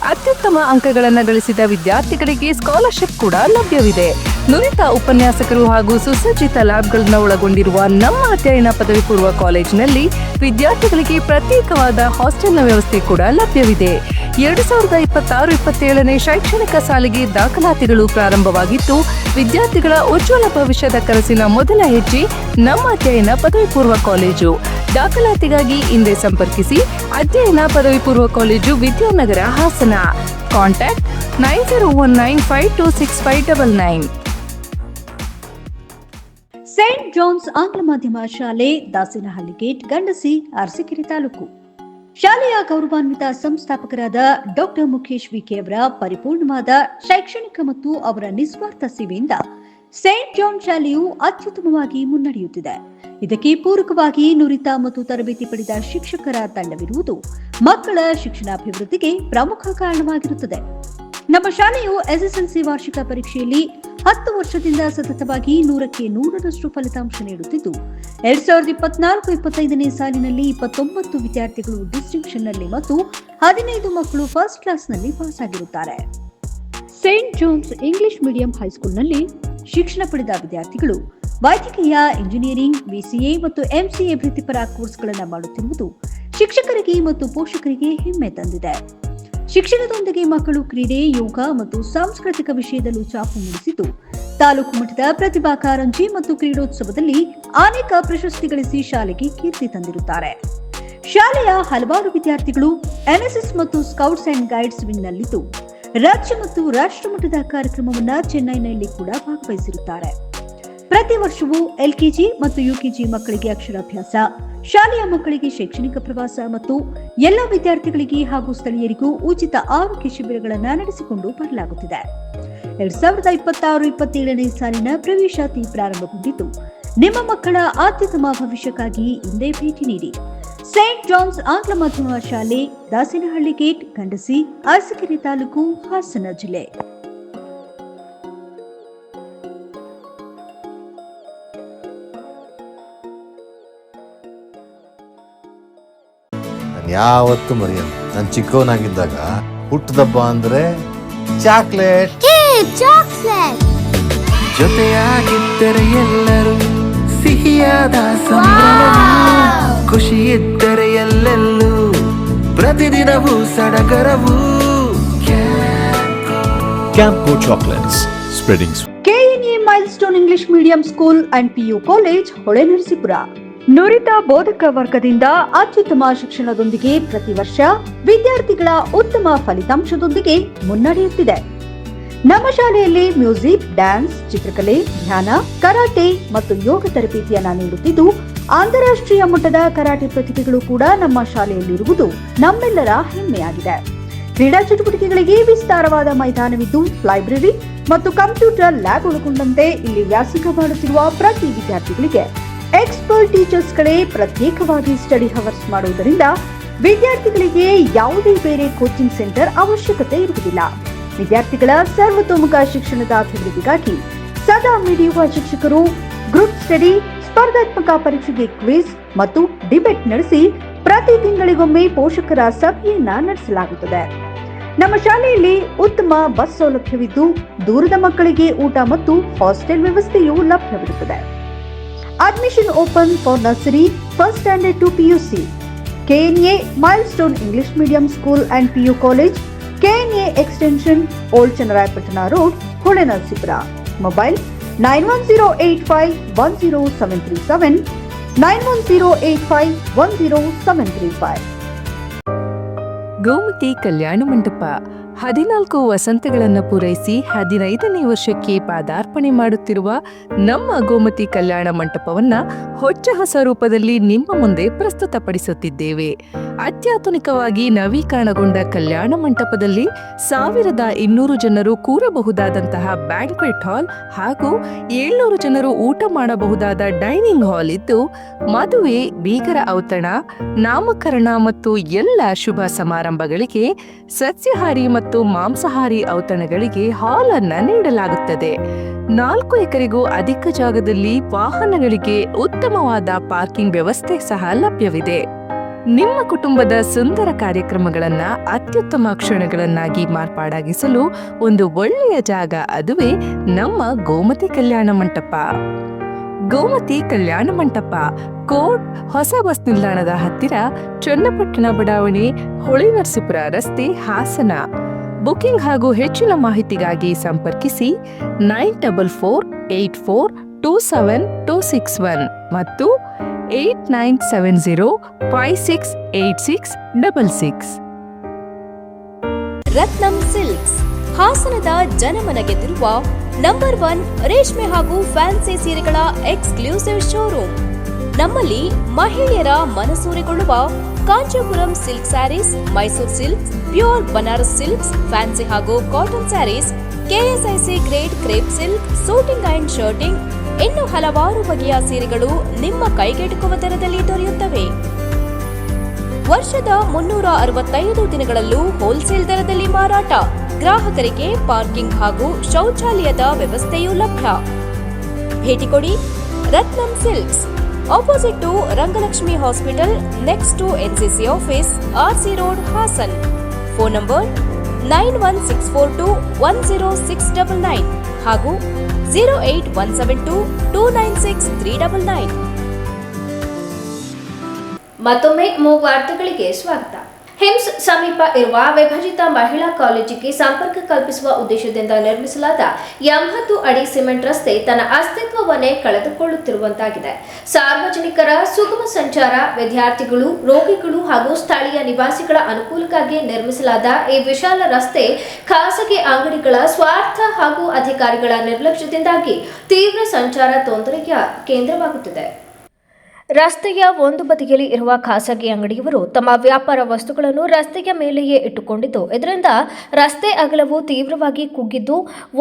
ಅತ್ಯುತ್ತಮ ಅಂಕಗಳನ್ನು ಗಳಿಸಿದ ವಿದ್ಯಾರ್ಥಿಗಳಿಗೆ ಸ್ಕಾಲರ್ಶಿಪ್ ಕೂಡ ಲಭ್ಯವಿದೆ. ನುರಿತ ಉಪನ್ಯಾಸಕರು ಹಾಗೂ ಸುಸಜ್ಜಿತ ಲ್ಯಾಬ್ಗಳನ್ನು ಒಳಗೊಂಡಿರುವ ನಮ್ಮ ಅಧ್ಯಯನ ಪದವಿ ಪೂರ್ವ ಕಾಲೇಜಿನಲ್ಲಿ ವಿದ್ಯಾರ್ಥಿಗಳಿಗೆ ಪ್ರತ್ಯೇಕವಾದ ಹಾಸ್ಟೆಲ್ನ ವ್ಯವಸ್ಥೆ ಕೂಡ ಲಭ್ಯವಿದೆ. 2026-27ನೇ ಶೈಕ್ಷಣಿಕ ಸಾಲಿಗೆ ದಾಖಲಾತಿಗಳು ಪ್ರಾರಂಭವಾಗಿದ್ದು, ವಿದ್ಯಾರ್ಥಿಗಳ ಉಜ್ವಲ ಭವಿಷ್ಯದ ಕನಸಿನ ಮೊದಲ ಹೆಜ್ಜೆ ನಮ್ಮ ಅಧ್ಯಯನ ಪದವಿ ಪೂರ್ವ ಕಾಲೇಜು. ದಾಖಲಾತಿಗಾಗಿ ಹಿಂದೆ ಸಂಪರ್ಕಿಸಿ. ಅಧ್ಯಯನ ಪದವಿ ಪೂರ್ವ college, Vidyanagar, Hassan. Contact 9019526599. Saint John's ಆಂಗ್ಲ ಮಾಧ್ಯಮ ಶಾಲೆ, ದಾಸನಹಳ್ಳಿ ಗೇಟ್, ಗಂಡಸಿ, ಅರಸೀಕೆರೆ ತಾಲೂಕು. ಶಾಲೆಯ ಗೌರವಾನ್ವಿತ ಸಂಸ್ಥಾಪಕರಾದ ಡಾಕ್ಟರ್ ಮುಖೇಶ್ ವಿಕೆ ಅವರ ಪರಿಪೂರ್ಣವಾದ ಶೈಕ್ಷಣಿಕ ಮತ್ತು ಅವರ ನಿಸ್ವಾರ್ಥ ಸೇವೆಯಿಂದ ಸೇಂಟ್ ಜಾನ್ ಶಾಲೆಯು ಅತ್ಯುತ್ತಮವಾಗಿ ಮುನ್ನಡೆಯುತ್ತಿದೆ. ಇದಕ್ಕೆ ಪೂರಕವಾಗಿ ನುರಿತ ಮತ್ತು ತರಬೇತಿ ಪಡೆದ ಶಿಕ್ಷಕರ ತಂಡವಿರುವುದು ಮಕ್ಕಳ ಶಿಕ್ಷಣಾಭಿವೃದ್ಧಿಗೆ ಪ್ರಮುಖ ಕಾರಣವಾಗಿರುತ್ತದೆ. ನಮ್ಮ ಶಾಲೆಯು ಎಸ್ಎಸ್ಎಲ್ಸಿ ವಾರ್ಷಿಕ ಪರೀಕ್ಷೆಯಲ್ಲಿ 10 ವರ್ಷದಿಂದ ಸತತವಾಗಿ 100ಕ್ಕೆ 100ರಷ್ಟು ಫಲಿತಾಂಶ ನೀಡುತ್ತಿದ್ದು, 2024-25ನೇ ಸಾಲಿನಲ್ಲಿ 29 ವಿದ್ಯಾರ್ಥಿಗಳು ಡಿಸ್ಟಿಂಕ್ಷನ್ನಲ್ಲಿ ಮತ್ತು 15 ಮಕ್ಕಳು ಫಸ್ಟ್ ಕ್ಲಾಸ್ನಲ್ಲಿ ಪಾಸ್ ಆಗಿರುತ್ತಾರೆ. ಸೇಂಟ್ ಜಾನ್ಸ್ ಇಂಗ್ಲಿಷ್ ಮೀಡಿಯಂ ಹೈಸ್ಕೂಲ್ನಲ್ಲಿ ಶಿಕ್ಷಣ ಪಡೆದ ವಿದ್ಯಾರ್ಥಿಗಳು ವೈದ್ಯಕೀಯ, ಇಂಜಿನಿಯರಿಂಗ್, ಬಿಸಿಎ ಮತ್ತು ಎಂಸಿಎ ವೃತ್ತಿಪರ ಕೋರ್ಸ್ಗಳನ್ನು ಮಾಡುತ್ತಿರುವುದು ಶಿಕ್ಷಕರಿಗೆ ಮತ್ತು ಪೋಷಕರಿಗೆ ಹೆಮ್ಮೆ ತಂದಿದೆ. ಶಿಕ್ಷಣದೊಂದಿಗೆ ಮಕ್ಕಳು ಕ್ರೀಡೆ, ಯೋಗ ಮತ್ತು ಸಾಂಸ್ಕೃತಿಕ ವಿಷಯದಲ್ಲೂ ಛಾಪು ಮೂಡಿಸಿದ್ದು, ತಾಲೂಕು ಮಟ್ಟದ ಪ್ರತಿಭಾ ಕಾರಂಜಿ ಮತ್ತು ಕ್ರೀಡೋತ್ಸವದಲ್ಲಿ ಅನೇಕ ಪ್ರಶಸ್ತಿ ಗಳಿಸಿ ಶಾಲೆಗೆ ಕೀರ್ತಿ ತಂದಿರುತ್ತಾರೆ. ಶಾಲೆಯ ಹಲವಾರು ವಿದ್ಯಾರ್ಥಿಗಳು ಎನ್ಎಸ್ಎಸ್ ಮತ್ತು ಸ್ಕೌಟ್ಸ್ ಅಂಡ್ ಗೈಡ್ಸ್ ವಿಂಗ್ನಲ್ಲಿದ್ದು, ರಾಜ್ಯ ಮತ್ತು ರಾಷ್ಟ್ರ ಮಟ್ಟದ ಕಾರ್ಯಕ್ರಮವನ್ನು ಚೆನ್ನೈನಲ್ಲಿ ಕೂಡ ಭಾಗವಹಿಸಿರುತ್ತಾರೆ. ಪ್ರತಿ ವರ್ಷವೂ ಎಲ್ಕೆಜಿ ಮತ್ತು ಯುಕೆಜಿ ಮಕ್ಕಳಿಗೆ ಅಕ್ಷರಾಭ್ಯಾಸ, ಶಾಲೆಯ ಮಕ್ಕಳಿಗೆ ಶೈಕ್ಷಣಿಕ ಪ್ರವಾಸ ಮತ್ತು ಎಲ್ಲ ವಿದ್ಯಾರ್ಥಿಗಳಿಗೆ ಹಾಗೂ ಸ್ಥಳೀಯರಿಗೂ ಉಚಿತ ಆರೋಗ್ಯ ಶಿಬಿರಗಳನ್ನು ನಡೆಸಿಕೊಂಡು ಬರಲಾಗುತ್ತಿದೆ. 2026-27ನೇ ಸಾಲಿನ ಪ್ರವೇಶಾತಿ ಪ್ರಾರಂಭಗೊಂಡಿದ್ದು, ನಿಮ್ಮ ಮಕ್ಕಳ ಅತ್ಯುತ್ತಮ ಭವಿಷ್ಯಕ್ಕಾಗಿ ಇಂದೇ ಭೇಟಿ ನೀಡಿ. ಸೇಂಟ್ ಜಾನ್ಸ್ ಆಂಗ್ಲ ಮಾಧ್ಯಮ ಶಾಲೆ, ದಾಸನಹಳ್ಳಿ ಗೇಟ್, ಗಂಡಸಿ, ಅರಸೀಕೆರೆ ತಾಲೂಕು, ಹಾಸನ ಜಿಲ್ಲೆ. ಯಾವತ್ತು ಮರೆಯಲ್ಲ. ನಾನು ಚಿಕ್ಕವನಾಗಿದ್ದಾಗ ಹುಟ್ಟದಬ್ಬ ಅಂದ್ರೆ ಚಾಕ್ಲೇಟ್. ಜೊತೆಯಾಗಿದ್ದರೆ ಎಲ್ಲರೂ ಸಿಹಿಯಾದ ಸಂಭ್ರಮವು, ಖುಷಿ ಇದ್ದರೆ ಎಲ್ಲೆಲ್ಲೂ ಪ್ರತಿದಿನವೂ ಸಡಗರವು. Camco Chocolates, spreading KNA milestone English medium school and PU college, Holenarasipur. ನುರಿತ ಬೋಧಕ ವರ್ಗದಿಂದ ಅತ್ಯುತ್ತಮ ಶಿಕ್ಷಣದೊಂದಿಗೆ ಪ್ರತಿ ವರ್ಷ ವಿದ್ಯಾರ್ಥಿಗಳ ಉತ್ತಮ ಫಲಿತಾಂಶದೊಂದಿಗೆ ಮುನ್ನಡೆಯುತ್ತಿದೆ. ನಮ್ಮ ಶಾಲೆಯಲ್ಲಿ ಮ್ಯೂಸಿಕ್, ಡ್ಯಾನ್ಸ್, ಚಿತ್ರಕಲೆ, ಧ್ಯಾನ, ಕರಾಟೆ ಮತ್ತು ಯೋಗ ತರಬೇತಿಯನ್ನ ನೀಡುತ್ತಿದ್ದು, ಅಂತಾರಾಷ್ಟ್ರೀಯ ಮಟ್ಟದ ಕರಾಟೆ ಪ್ರತಿಭೆಗಳು ಕೂಡ ನಮ್ಮ ಶಾಲೆಯಲ್ಲಿರುವುದು ನಮ್ಮೆಲ್ಲರ ಹೆಮ್ಮೆಯಾಗಿದೆ. ಕ್ರೀಡಾ ಚಟುವಟಿಕೆಗಳಿಗೆ ವಿಸ್ತಾರವಾದ ಮೈದಾನವಿದ್ದು, ಲೈಬ್ರರಿ ಮತ್ತು ಕಂಪ್ಯೂಟರ್ ಲ್ಯಾಬ್ ಒಳಗೊಂಡಂತೆ ಇಲ್ಲಿ ವ್ಯಾಸಂಗ ಮಾಡುತ್ತಿರುವ ಪ್ರತಿ ವಿದ್ಯಾರ್ಥಿಗಳಿಗೆ ಎಕ್ಸ್ಪರ್ಟ್ ಟೀಚರ್ಸ್ಗಳೇ ಪ್ರತ್ಯೇಕವಾಗಿ ಸ್ಟಡಿ ಅವರ್ಸ್ ಮಾಡುವುದರಿಂದ ವಿದ್ಯಾರ್ಥಿಗಳಿಗೆ ಯಾವುದೇ ಬೇರೆ ಕೋಚಿಂಗ್ ಸೆಂಟರ್ ಅವಶ್ಯಕತೆ ಇರುವುದಿಲ್ಲ. ವಿದ್ಯಾರ್ಥಿಗಳ ಸರ್ವತೋಮುಖ ಶಿಕ್ಷಣದ ಅಭಿವೃದ್ಧಿಗಾಗಿ ಸದಾ ಮಿಡಿಯುವ ಶಿಕ್ಷಕರು ಗ್ರೂಪ್ ಸ್ಟಡಿ, ಸ್ಪರ್ಧಾತ್ಮಕ ಪರೀಕ್ಷೆಗೆ ಕ್ವಿಜ್ ಮತ್ತು ಡಿಬೇಟ್ ನಡೆಸಿ ಪ್ರತಿ ತಿಂಗಳಿಗೊಮ್ಮೆ ಪೋಷಕರ ಸಭೆಯನ್ನ ನಡೆಸಲಾಗುತ್ತದೆ. ನಮ್ಮ ಶಾಲೆಯಲ್ಲಿ ಉತ್ತಮ ಬಸ್ ಸೌಲಭ್ಯವಿದ್ದು, ದೂರದ ಮಕ್ಕಳಿಗೆ ಊಟ ಮತ್ತು ಹಾಸ್ಟೆಲ್ ವ್ಯವಸ್ಥೆಯೂ ಲಭ್ಯವಿರುತ್ತದೆ. Admission open for nursery, first standard to PUC. KNA Milestone English Medium School and PU College, KNA Extension, Old Chennaraipatna Road, Holenarasipura. Mobile 9108510737, 9108510735. Gomti Kalyana Mantapa 14 ವಸಂತಗಳನ್ನು ಪೂರೈಸಿ 15ನೇ ವರ್ಷಕ್ಕೆ ಪಾದಾರ್ಪಣೆ ಮಾಡುತ್ತಿರುವ ನಮ್ಮ ಗೋಮತಿ ಕಲ್ಯಾಣ ಮಂಟಪವನ್ನ ಹೊಚ್ಚ ಹೊಸ ರೂಪದಲ್ಲಿ ನಿಮ್ಮ ಮುಂದೆ ಪ್ರಸ್ತುತಪಡಿಸುತ್ತಿದ್ದೇವೆ. ಅತ್ಯಾಧುನಿಕವಾಗಿ ನವೀಕರಣಗೊಂಡ ಕಲ್ಯಾಣ ಮಂಟಪದಲ್ಲಿ 1200 ಜನರು ಕೂರಬಹುದಾದಂತಹ ಬ್ಯಾಂಕ್ವೆಟ್ ಹಾಲ್ ಹಾಗೂ 700 ಜನರು ಊಟ ಮಾಡಬಹುದಾದ ಡೈನಿಂಗ್ ಹಾಲ್ ಇದ್ದು, ಮದುವೆ, ಬೀಗರ ಔತಣ, ನಾಮಕರಣ ಮತ್ತು ಎಲ್ಲ ಶುಭ ಸಮಾರಂಭಗಳಿಗೆ ಸಸ್ಯಾಹಾರಿ ಮತ್ತು ಮಾಂಸಾಹಾರಿ ಔತಣಗಳಿಗೆ ಹಾಲ್ ಅನ್ನ ನೀಡಲಾಗುತ್ತದೆ. 4 ಎಕರೆಗೂ ಅಧಿಕ ಜಾಗದಲ್ಲಿ ವಾಹನಗಳಿಗೆ ಉತ್ತಮವಾದ ಪಾರ್ಕಿಂಗ್ ವ್ಯವಸ್ಥೆ ಸಹ ಲಭ್ಯವಿದೆ. ನಿಮ್ಮ ಕುಟುಂಬದ ಸುಂದರ ಕಾರ್ಯಕ್ರಮಗಳನ್ನ ಅತ್ಯುತ್ತಮ ಕ್ಷಣಗಳನ್ನಾಗಿ ಮಾರ್ಪಾಡಾಗಿಸಲು ಒಂದು ಒಳ್ಳೆಯ ಜಾಗ, ಅದುವೇ ನಮ್ಮ ಗೋಮತಿ ಕಲ್ಯಾಣ ಮಂಟಪ. ಗೋಮತಿ ಕಲ್ಯಾಣ ಮಂಟಪ, ಕೋಟ್ ಹೊಸ ಬಸ್ ನಿಲ್ದಾಣದ ಹತ್ತಿರ, ಚನ್ನಪಟ್ಟಣ ಬಡಾವಣೆ, ಹೊಳೆನರಸೀಪುರ ರಸ್ತೆ, ಹಾಸನ. ಬುಕಿಂಗ್ ಹಾಗೂ ಹೆಚ್ಚಿನ ಮಾಹಿತಿಗಾಗಿ ಸಂಪರ್ಕಿಸಿ 9484272261 ಮತ್ತು 8970568666. ರತ್ನಂ ಸಿಲ್ಕ್ಸ್, ಹಾಸನದ ಜನಮನ ಗೆದ್ದಿರುವ ನಂಬರ್ 1 ರೇಷ್ಮೆ ಹಾಗೂ ಫ್ಯಾನ್ಸಿ ಸೀರೆಗಳ ಎಕ್ಸ್ಕ್ಲೂಸಿವ್ ಶೋರೂಮ್. ನಮ್ಮಲ್ಲಿ ಮಹಿಳೆಯರ ಮನಸೂರೆಗೊಳ್ಳುವ Kanchipuram silk saris, Mysore silks, pure Banaras silks, fancy ಹಾಗೂ cotton saris, KSIC grade crepe silk, suiting and shirting, ಇನ್ನು ಹಲವಾರು ಬಗೆಯ ಸೀರೆಗಳು ನಿಮ್ಮ ಕೈಗೆಟುಕುವ ದರದಲ್ಲಿ ದೊರೆಯುತ್ತವೆ. ವರ್ಷದ 365 ದಿನಗಳಲ್ಲೂ ಹೋಲ್ಸೇಲ್ ದರದಲ್ಲಿ ಮಾರಾಟ. ಗ್ರಾಹಕರಿಗೆ ಪಾರ್ಕಿಂಗ್ ಹಾಗೂ ಶೌಚಾಲಯದ ವ್ಯವಸ್ಥೆಯೂ ಲಭ್ಯ. ಭೇಟಿ ಕೊಡಿ Ratnam silks, opposite to Rangalakshmi hospital, next to NCC office, RC road, Hassan. Phone number 9164210699 ಹಾಗೂ 08172296399. ಮತ್ತೊಮ್ಮೆ ವಾರ್ತೆಗಳಿಗೆ ಸ್ವಾಗತ. ಹಿಮ್ಸ್ ಸಮೀಪ ಇರುವ ವಿಭಜಿತ ಮಹಿಳಾ ಕಾಲೇಜಿಗೆ ಸಂಪರ್ಕ ಕಲ್ಪಿಸುವ ಉದ್ದೇಶದಿಂದ ನಿರ್ಮಿಸಲಾದ 80 ಅಡಿ ಸಿಮೆಂಟ್ ರಸ್ತೆ ತನ್ನ ಅಸ್ತಿತ್ವವನ್ನೇ ಕಳೆದುಕೊಳ್ಳುತ್ತಿರುವಂತಾಗಿದೆ. ಸಾರ್ವಜನಿಕರ ಸುಗಮ ಸಂಚಾರ, ವಿದ್ಯಾರ್ಥಿಗಳು, ರೋಗಿಗಳು ಹಾಗೂ ಸ್ಥಳೀಯ ನಿವಾಸಿಗಳ ಅನುಕೂಲಕ್ಕಾಗಿ ನಿರ್ಮಿಸಲಾದ ಈ ವಿಶಾಲ ರಸ್ತೆ ಖಾಸಗಿ ಅಂಗಡಿಗಳ ಸ್ವಾರ್ಥ ಹಾಗೂ ಅಧಿಕಾರಿಗಳ ನಿರ್ಲಕ್ಷ್ಯದಿಂದಾಗಿ ತೀವ್ರ ಸಂಚಾರ ತೊಂದರೆಯ ಕೇಂದ್ರವಾಗುತ್ತಿದೆ. ರಸ್ತೆಯ ಒಂದು ಬದಿಯಲ್ಲಿ ಇರುವ ಖಾಸಗಿ ಅಂಗಡಿಯವರು ತಮ್ಮ ವ್ಯಾಪಾರ ವಸ್ತುಗಳನ್ನು ರಸ್ತೆಯ ಮೇಲೆಯೇ ಇಟ್ಟುಕೊಂಡಿದ್ದು, ಇದರಿಂದ ರಸ್ತೆ ಅಗಲವು ತೀವ್ರವಾಗಿ ಕುಗ್ಗಿದ್ದು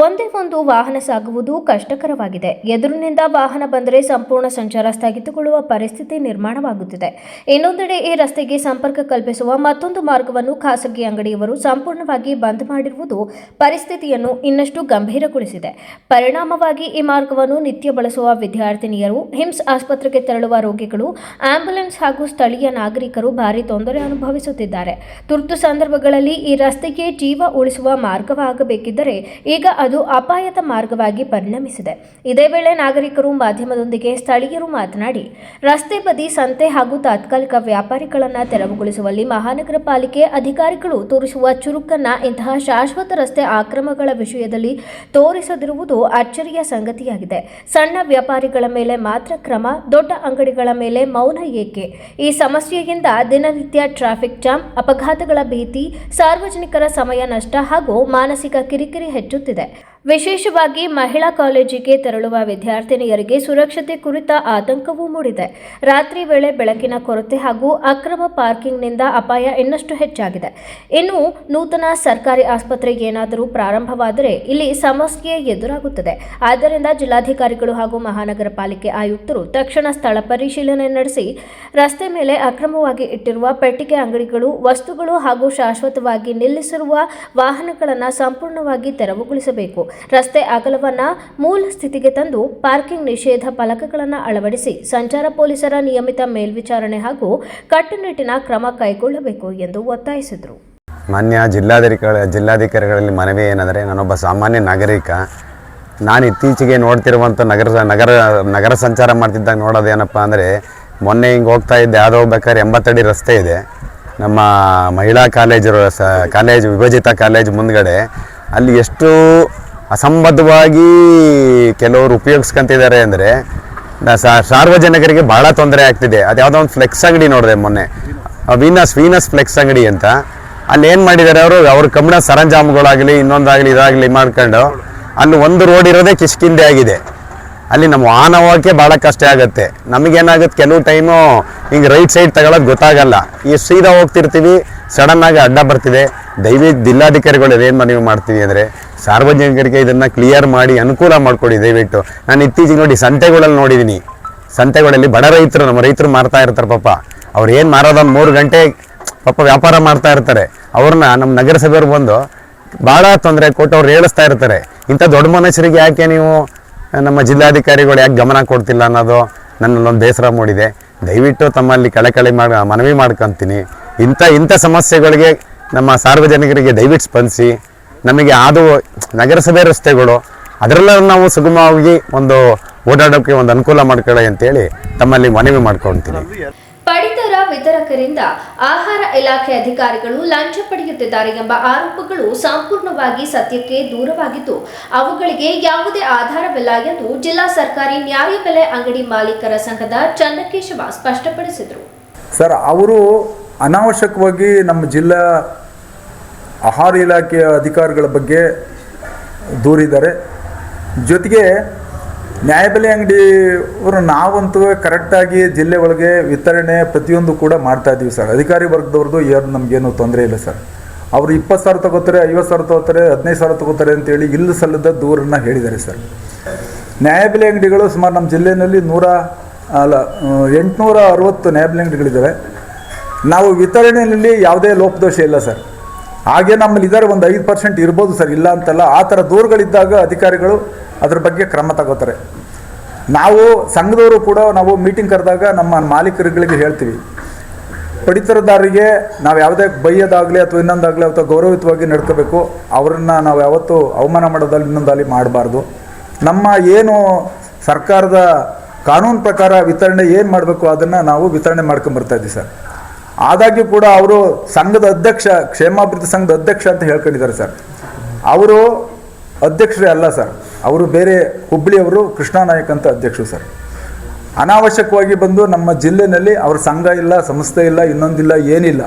ಒಂದೇ ಒಂದು ವಾಹನ ಸಾಗುವುದು ಕಷ್ಟಕರವಾಗಿದೆ. ಎದುರಿನಿಂದ ವಾಹನ ಬಂದರೆ ಸಂಪೂರ್ಣ ಸಂಚಾರ ಸ್ಥಗಿತಗೊಳ್ಳುವ ಪರಿಸ್ಥಿತಿ ನಿರ್ಮಾಣವಾಗುತ್ತಿದೆ. ಇನ್ನೊಂದೆಡೆ ಈ ರಸ್ತೆಗೆ ಸಂಪರ್ಕ ಕಲ್ಪಿಸುವ ಮತ್ತೊಂದು ಮಾರ್ಗವನ್ನು ಖಾಸಗಿ ಅಂಗಡಿಯವರು ಸಂಪೂರ್ಣವಾಗಿ ಬಂದ್ ಮಾಡಿರುವುದು ಪರಿಸ್ಥಿತಿಯನ್ನು ಇನ್ನಷ್ಟು ಗಂಭೀರಗೊಳಿಸಿದೆ. ಪರಿಣಾಮವಾಗಿ ಈ ಮಾರ್ಗವನ್ನು ನಿತ್ಯ ಬಳಸುವ ವಿದ್ಯಾರ್ಥಿನಿಯರು, ಹಿಮ್ಸ್ ಆಸ್ಪತ್ರೆಗೆ ತೆರಳುವ ರೋಗಿಗಳು, ಆಂಬ್ಯುಲೆನ್ಸ್ ಹಾಗೂ ಸ್ಥಳೀಯ ನಾಗರಿಕರು ಭಾರಿ ತೊಂದರೆ ಅನುಭವಿಸುತ್ತಿದ್ದಾರೆ. ತುರ್ತು ಸಂದರ್ಭಗಳಲ್ಲಿ ಈ ರಸ್ತೆಗೆ ಜೀವ ಉಳಿಸುವ ಮಾರ್ಗವಾಗಬೇಕಿದ್ದರೆ ಈಗ ಅದು ಅಪಾಯದ ಮಾರ್ಗವಾಗಿ ಪರಿಣಮಿಸಿದೆ. ಇದೇ ವೇಳೆ ನಾಗರಿಕರು ಮಾಧ್ಯಮದೊಂದಿಗೆ ಸ್ಥಳೀಯರು ಮಾತನಾಡಿ, ರಸ್ತೆ ಬದಿ ಸಂತೆ ಹಾಗೂ ತಾತ್ಕಾಲಿಕ ವ್ಯಾಪಾರಿಗಳನ್ನು ತೆರವುಗೊಳಿಸುವಲ್ಲಿ ಮಹಾನಗರ ಪಾಲಿಕೆ ಅಧಿಕಾರಿಗಳು ತೋರಿಸುವ ಚುರುಕನ್ನ ಇಂತಹ ಶಾಶ್ವತ ರಸ್ತೆ ಆಕ್ರಮಗಳ ವಿಷಯದಲ್ಲಿ ತೋರಿಸದಿರುವುದು ಅಚ್ಚರಿಯ ಸಂಗತಿಯಾಗಿದೆ. ಸಣ್ಣ ವ್ಯಾಪಾರಿಗಳ ಮೇಲೆ ಮಾತ್ರ ಕ್ರಮ, ದೊಡ್ಡ ಅಂಗಡಿಗಳ ಮೇಲೆ ಮೌನ ಏಕೆ? ಈ ಸಮಸ್ಯೆಯಿಂದ ದಿನನಿತ್ಯ ಟ್ರಾಫಿಕ್ ಜಾಮ್, ಅಪಘಾತಗಳ ಭೀತಿ, ಸಾರ್ವಜನಿಕರ ಸಮಯ ನಷ್ಟ ಹಾಗೂ ಮಾನಸಿಕ ಕಿರಿಕಿರಿ ಹೆಚ್ಚುತ್ತಿದೆ. ವಿಶೇಷವಾಗಿ ಮಹಿಳಾ ಕಾಲೇಜಿಗೆ ತೆರಳುವ ವಿದ್ಯಾರ್ಥಿನಿಯರಿಗೆ ಸುರಕ್ಷತೆ ಕುರಿತ ಆತಂಕವೂ ಮೂಡಿದೆ. ರಾತ್ರಿ ವೇಳೆ ಬೆಳಕಿನ ಕೊರತೆ ಹಾಗೂ ಅಕ್ರಮ ಪಾರ್ಕಿಂಗ್ನಿಂದ ಅಪಾಯ ಇನ್ನಷ್ಟು ಹೆಚ್ಚಾಗಿದೆ. ಇನ್ನು ನೂತನ ಸರ್ಕಾರಿ ಆಸ್ಪತ್ರೆ ಏನಾದರೂ ಪ್ರಾರಂಭವಾದರೆ ಇಲ್ಲಿ ಸಮಸ್ಯೆ ಎದುರಾಗುತ್ತದೆ. ಆದ್ದರಿಂದ ಜಿಲ್ಲಾಧಿಕಾರಿಗಳು ಹಾಗೂ ಮಹಾನಗರ ಪಾಲಿಕೆ ಆಯುಕ್ತರು ತಕ್ಷಣ ಸ್ಥಳ ಪರಿಶೀಲನೆ ನಡೆಸಿ ರಸ್ತೆ ಮೇಲೆ ಅಕ್ರಮವಾಗಿ ಇಟ್ಟಿರುವ ಪೆಟ್ಟಿಗೆ ಅಂಗಡಿಗಳು, ವಸ್ತುಗಳು ಹಾಗೂ ಶಾಶ್ವತವಾಗಿ ನಿಲ್ಲಿಸಿರುವ ವಾಹನಗಳನ್ನು ಸಂಪೂರ್ಣವಾಗಿ ತೆರವುಗೊಳಿಸಬೇಕು. ರಸ್ತೆ ಅಗಲವನ್ನು ಮೂಲ ಸ್ಥಿತಿಗೆ ತಂದು ಪಾರ್ಕಿಂಗ್ ನಿಷೇಧ ಫಲಕಗಳನ್ನು ಅಳವಡಿಸಿ ಸಂಚಾರ ಪೊಲೀಸರ ನಿಯಮಿತ ಮೇಲ್ವಿಚಾರಣೆ ಹಾಗೂ ಕಟ್ಟುನಿಟ್ಟಿನ ಕ್ರಮ ಕೈಗೊಳ್ಳಬೇಕು ಎಂದು ಒತ್ತಾಯಿಸಿದರು. ಮಾನ್ಯ ಜಿಲ್ಲಾಧಿಕಾರಿಗಳಲ್ಲಿ ಮನವಿ ಏನಂದರೆ, ನಾನೊಬ್ಬ ಸಾಮಾನ್ಯ ನಾಗರಿಕ. ನಾನು ಇತ್ತೀಚೆಗೆ ನೋಡ್ತಿರುವಂಥ ನಗರ ಸಂಚಾರ ಮಾಡ್ತಿದ್ದಾಗ ನೋಡೋದೇನಪ್ಪ ಅಂದರೆ, ಮೊನ್ನೆ ಹಿಂಗೆ ಹೋಗ್ತಾ ಇದ್ದೆ, ಯಾವುದೋ ಬೇಕಾದ್ರೆ 80 ಅಡಿ ರಸ್ತೆ ಇದೆ ನಮ್ಮ ಮಹಿಳಾ ಕಾಲೇಜು ವಿಭಜಿತ ಕಾಲೇಜು ಮುಂದ್ಗಡೆ. ಅಲ್ಲಿ ಎಷ್ಟು ಅಸಂಬದ್ಧವಾಗಿ ಕೆಲವರು ಉಪಯೋಗಿಸ್ಕೊಂತಿದ್ದಾರೆ ಅಂದರೆ ಸಾರ್ವಜನಿಕರಿಗೆ ಭಾಳ ತೊಂದರೆ ಆಗ್ತಿದೆ. ಅದು ಯಾವುದೋ ಒಂದು ಫ್ಲೆಕ್ಸ್ ಅಂಗಡಿ ನೋಡಿದೆ ಮೊನ್ನೆ, ವೀನಸ್ ಫ್ಲೆಕ್ಸ್ ಅಂಗಡಿ ಅಂತ. ಅಲ್ಲಿ ಏನು ಮಾಡಿದ್ದಾರೆ ಅವ್ರ ಕಬ್ಬಿಣ ಸರಂಜಾಮುಗಳಾಗಲಿ ಇನ್ನೊಂದಾಗಲಿ ಇದಾಗಲಿ ಮಾಡ್ಕೊಂಡು ಅಲ್ಲಿ ಒಂದು ರೋಡ್ ಇರೋದೇ ಕಿಷ್ಕಿಂದೆ ಆಗಿದೆ. ಅಲ್ಲಿ ನಮ್ಮ ವಾಹನ ಹೋಗೋಕ್ಕೆ ಭಾಳ ಕಷ್ಟ ಆಗುತ್ತೆ. ನಮಗೇನಾಗುತ್ತೆ, ಕೆಲವು ಟೈಮು ಹಿಂಗೆ ರೈಟ್ ಸೈಡ್ ತಗೊಳ್ಳೋದು ಗೊತ್ತಾಗಲ್ಲ. ಈ ಸೀದಾ ಹೋಗ್ತಿರ್ತೀವಿ, ಸಡನ್ನಾಗಿ ಅಡ್ಡ ಬರ್ತಿದೆ. ದಯವಿಟ್ಟು ಜಿಲ್ಲಾಧಿಕಾರಿಗಳು ಏನು ಮನವಿ ಮಾಡ್ತೀವಿ ಅಂದರೆ, ಸಾರ್ವಜನಿಕರಿಗೆ ಇದನ್ನು ಕ್ಲಿಯರ್ ಮಾಡಿ ಅನುಕೂಲ ಮಾಡಿಕೊಡಿ ದಯವಿಟ್ಟು. ನಾನು ಇತ್ತೀಚೆಗೆ ನೋಡಿ ಸಂತೆಗಳಲ್ಲಿ ನೋಡಿದ್ದೀನಿ, ಸಂತೆಗಳಲ್ಲಿ ಬಡ ರೈತರು, ನಮ್ಮ ರೈತರು ಮಾರ್ತಾ ಇರ್ತಾರೆ ಪಾಪ. ಅವ್ರು ಏನು ಮಾರೋದೊಂದು 3 ಗಂಟೆ ಪಾಪ ವ್ಯಾಪಾರ ಮಾಡ್ತಾ ಇರ್ತಾರೆ. ಅವ್ರನ್ನ ನಮ್ಮ ನಗರಸಭೆಯವ್ರು ಬಂದು ಭಾಳ ತೊಂದರೆ ಕೊಟ್ಟು ಅವ್ರು ಹೇಳಿಸ್ತಾ ಇರ್ತಾರೆ. ಇಂಥ ದೊಡ್ಡ ಮನುಷ್ಯರಿಗೆ ಯಾಕೆ ನೀವು ನಮ್ಮ ಜಿಲ್ಲಾಧಿಕಾರಿಗಳು ಯಾಕೆ ಗಮನ ಕೊಡ್ತಿಲ್ಲ ಅನ್ನೋದು ನನ್ನಲ್ಲೊಂದು ಬೇಸರ ಮೂಡಿದೆ. ದಯವಿಟ್ಟು ತಮ್ಮಲ್ಲಿ ಮನವಿ ಮಾಡ್ಕೊತೀನಿ, ಇಂಥ ಸಮಸ್ಯೆಗಳಿಗೆ ನಮ್ಮ ಸಾರ್ವಜನಿಕರಿಗೆ ದಯವಿಟ್ಟು ಸ್ಪಂದಿಸಿ. ನಮಗೆ ಅದು ನಗರಸಭೆ ರಸ್ತೆಗಳು ಅದರೆಲ್ಲ ನಾವು ಸುಗಮವಾಗಿ ಒಂದು ಓಡಾಡೋಕ್ಕೆ ಒಂದು ಅನುಕೂಲ ಮಾಡ್ಕೊಳ್ಳಿ ಅಂತೇಳಿ ತಮ್ಮಲ್ಲಿ ಮನವಿ ಮಾಡ್ಕೊಳ್ತೀನಿ. ಪಡಿತರ ವಿತರಕರಿಂದ ಆಹಾರ ಇಲಾಖೆ ಅಧಿಕಾರಿಗಳು ಲಂಚ ಪಡೆಯುತ್ತಿದ್ದಾರೆ ಎಂಬ ಆರೋಪಗಳು ಸಂಪೂರ್ಣವಾಗಿ ಸತ್ಯಕ್ಕೆ ದೂರವಾಗಿದ್ದು, ಅವುಗಳಿಗೆ ಯಾವುದೇ ಆಧಾರವಿಲ್ಲ ಎಂದು ಜಿಲ್ಲಾ ಸರ್ಕಾರಿ ನ್ಯಾಯಬೆಲೆ ಅಂಗಡಿ ಮಾಲೀಕರ ಸಂಘದ ಚನ್ನಕೇಶವ ಸ್ಪಷ್ಟಪಡಿಸಿದರು. ಸರ್, ಅವರು ಅನಾವಶ್ಯಕವಾಗಿ ನಮ್ಮ ಜಿಲ್ಲಾ ಆಹಾರ ಇಲಾಖೆಯ ಅಧಿಕಾರಿಗಳ ಬಗ್ಗೆ ದೂರಿದ್ದಾರೆ. ಜೊತೆಗೆ ನ್ಯಾಯಬೆಲೆ ಅಂಗಡಿಯವರು ನಾವಂತೂ ಕರೆಕ್ಟಾಗಿ ಜಿಲ್ಲೆ ಒಳಗೆ ವಿತರಣೆ ಪ್ರತಿಯೊಂದು ಕೂಡ ಮಾಡ್ತಾ ಇದ್ದೀವಿ ಸರ್. ಅಧಿಕಾರಿ ವರ್ಗದವ್ರದ್ದು ನಮಗೇನು ತೊಂದರೆ ಇಲ್ಲ ಸರ್. ಅವರು 20,000 ತಗೋತಾರೆ, 50,000 ತಗೋತಾರೆ, 15,000 ತಗೋತಾರೆ ಅಂತೇಳಿ ಇಲ್ಲ ಸಲ್ಲದ ದೂರನ್ನು ಹೇಳಿದ್ದಾರೆ ಸರ್. ನ್ಯಾಯಬೆಲೆ ಅಂಗಡಿಗಳು ಸುಮಾರು ನಮ್ಮ ಜಿಲ್ಲೆಯಲ್ಲಿ 860 ನ್ಯಾಯಬೆಲೆ ಅಂಗಡಿಗಳಿದ್ದಾವೆ. ನಾವು ವಿತರಣೆಯಲ್ಲಿ ಯಾವುದೇ ಲೋಪದೋಷ ಇಲ್ಲ ಸರ್. ಹಾಗೆ ನಮ್ಮಲ್ಲಿ ಇದ್ದಾರೆ, ಒಂದು 5% ಇರ್ಬೋದು ಸರ್, ಇಲ್ಲ ಅಂತಲ್ಲ. ಆ ಥರ ದೂರುಗಳಿದ್ದಾಗ ಅಧಿಕಾರಿಗಳು ಅದ್ರ ಬಗ್ಗೆ ಕ್ರಮ ತಗೋತಾರೆ. ನಾವು ಸಂಘದವರು ಕೂಡ ನಾವು ಮೀಟಿಂಗ್ ಕರೆದಾಗ ನಮ್ಮ ಮಾಲೀಕರುಗಳಿಗೆ ಹೇಳ್ತೀವಿ, ಪಡಿತರದಾರರಿಗೆ ನಾವು ಯಾವುದೇ ಬೈಯೋದಾಗಲಿ ಅಥವಾ ಇನ್ನೊಂದಾಗಲಿ ಅಥವಾ ಗೌರವಯುತವಾಗಿ ನಡ್ಕೋಬೇಕು. ಅವರನ್ನು ನಾವು ಯಾವತ್ತೂ ಅವಮಾನ ಮಾಡೋದಲ್ಲಿ ಇನ್ನೊಂದಾಗಲಿ ಮಾಡಬಾರ್ದು. ನಮ್ಮ ಏನು ಸರ್ಕಾರದ ಕಾನೂನು ಪ್ರಕಾರ ವಿತರಣೆ ಏನು ಮಾಡಬೇಕು ಅದನ್ನು ನಾವು ವಿತರಣೆ ಮಾಡ್ಕೊಂಬರ್ತಾ ಇದ್ದೀವಿ ಸರ್. ಆದಾಗ್ಯೂ ಕೂಡ ಅವರು ಸಂಘದ ಅಧ್ಯಕ್ಷ, ಕ್ಷೇಮಾಭಿವೃದ್ಧಿ ಸಂಘದ ಅಧ್ಯಕ್ಷ ಅಂತ ಹೇಳ್ಕೊಂಡಿದ್ದಾರೆ ಸರ್. ಅವರು ಅಧ್ಯಕ್ಷರೇ ಅಲ್ಲ ಸರ್, ಅವರು ಬೇರೆ ಹುಬ್ಬಳ್ಳಿಯವರು, ಕೃಷ್ಣಾ ನಾಯಕ್ ಅಂತ ಅಧ್ಯಕ್ಷರು ಸರ್. ಅನಾವಶ್ಯಕವಾಗಿ ಬಂದು ನಮ್ಮ ಜಿಲ್ಲೆಯಲ್ಲಿ ಅವ್ರ ಸಂಘ ಇಲ್ಲ, ಸಂಸ್ಥೆ ಇಲ್ಲ, ಇನ್ನೊಂದಿಲ್ಲ, ಏನಿಲ್ಲ.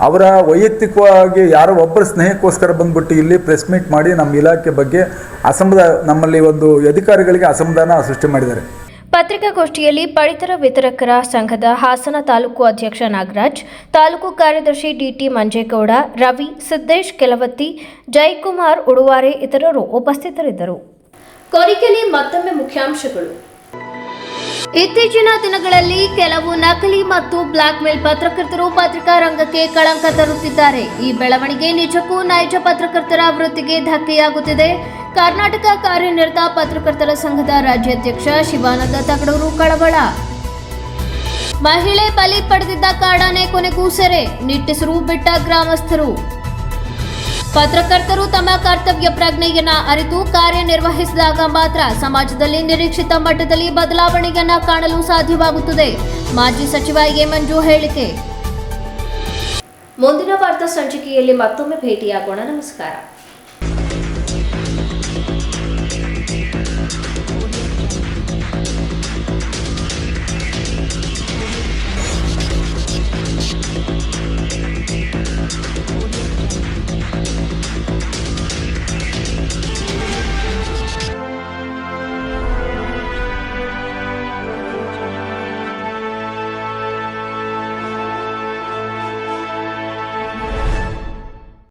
ಅವರ ವೈಯಕ್ತಿಕವಾಗಿ ಯಾರೋ ಒಬ್ಬರ ಸ್ನೇಹಕ್ಕೋಸ್ಕರ ಬಂದ್ಬಿಟ್ಟು ಇಲ್ಲಿ ಪ್ರೆಸ್ ಮೀಟ್ ಮಾಡಿ ನಮ್ಮ ಇಲಾಖೆ ಬಗ್ಗೆ ನಮ್ಮಲ್ಲಿ ಒಂದು ಅಧಿಕಾರಿಗಳಿಗೆ ಅಸಮಾಧಾನ ಸೃಷ್ಟಿ ಮಾಡಿದ್ದಾರೆ. ಪತ್ರಿಕಾಗೋಷ್ಠಿಯಲ್ಲಿ ಪಡಿತರ ವಿತರಕರ ಸಂಘದ ಹಾಸನ ತಾಲೂಕು ಅಧ್ಯಕ್ಷ ನಾಗರಾಜ್, ತಾಲೂಕು ಕಾರ್ಯದರ್ಶಿ ಡಿಟಿ ಮಂಜೇಗೌಡ, ರವಿ, ಸಿದ್ದೇಶ್ ಕೆಲವತ್ತಿ, ಜಯಕುಮಾರ್ ಉಡುವಾರೆ ಇತರರು ಉಪಸ್ಥಿತರಿದ್ದರು. ಕೊನೆಯಲ್ಲಿ ಮತ್ತೊಮ್ಮೆ ಮುಖ್ಯಾಂಶಗಳು. ಇತ್ತೀಚಿನ ದಿನಗಳಲ್ಲಿ ಕೆಲವು ನಕಲಿ ಮತ್ತು ಬ್ಲಾಕ್ ಮೇಲ್ ಪತ್ರಕರ್ತರು ಪತ್ರಿಕಾ ರಂಗಕ್ಕೆ ಕಳಂಕ ತರುತ್ತಿದ್ದಾರೆ. ಈ ಬೆಳವಣಿಗೆ ನಿಜಕ್ಕೂ ನೈಜ ಪತ್ರಕರ್ತರ ವೃತ್ತಿಗೆ ಧಕ್ಕೆಯಾಗುತ್ತಿದೆ. ಕರ್ನಾಟಕ ಕಾರ್ಯನಿರತ ಪತ್ರಕರ್ತರ ಸಂಘದ ರಾಜ್ಯಾಧ್ಯಕ್ಷ ಶಿವಾನಂದ ತಗಡೂರು ಕಳವಳ. ಮಹಿಳೆ ಬಲಿ ಪಡೆದಿದ್ದ ಕಾಡಾನೆ ಕೊನೆಗೂ ಸೆರೆ, ನಿಟ್ಟುಸಿರು ಬಿಟ್ಟ ಗ್ರಾಮಸ್ಥರು. ಪತ್ರಕರ್ತರು ತಮ್ಮ ಕರ್ತವ್ಯ ಪ್ರಜ್ಞೆಯನ್ನ ಅರಿತು ಕಾರ್ಯನಿರ್ವಹಿಸಿದಾಗ ಮಾತ್ರ ಸಮಾಜದಲ್ಲಿ ನಿರೀಕ್ಷಿತ ಮಟ್ಟದಲ್ಲಿ ಬದಲಾವಣೆಯನ್ನ ಕಾಣಲು ಸಾಧ್ಯವಾಗುತ್ತದೆ. ಮಾಜಿ ಸಚಿವ ಎ ಮಂಜು ಹೇಳಿಕೆ. ಮುಂದಿನ ವಾರ್ತಾ ಸಂಚಿಕೆಯಲ್ಲಿ ಮತ್ತೊಮ್ಮೆ ಭೇಟಿಯಾಗೋಣ. ನಮಸ್ಕಾರ.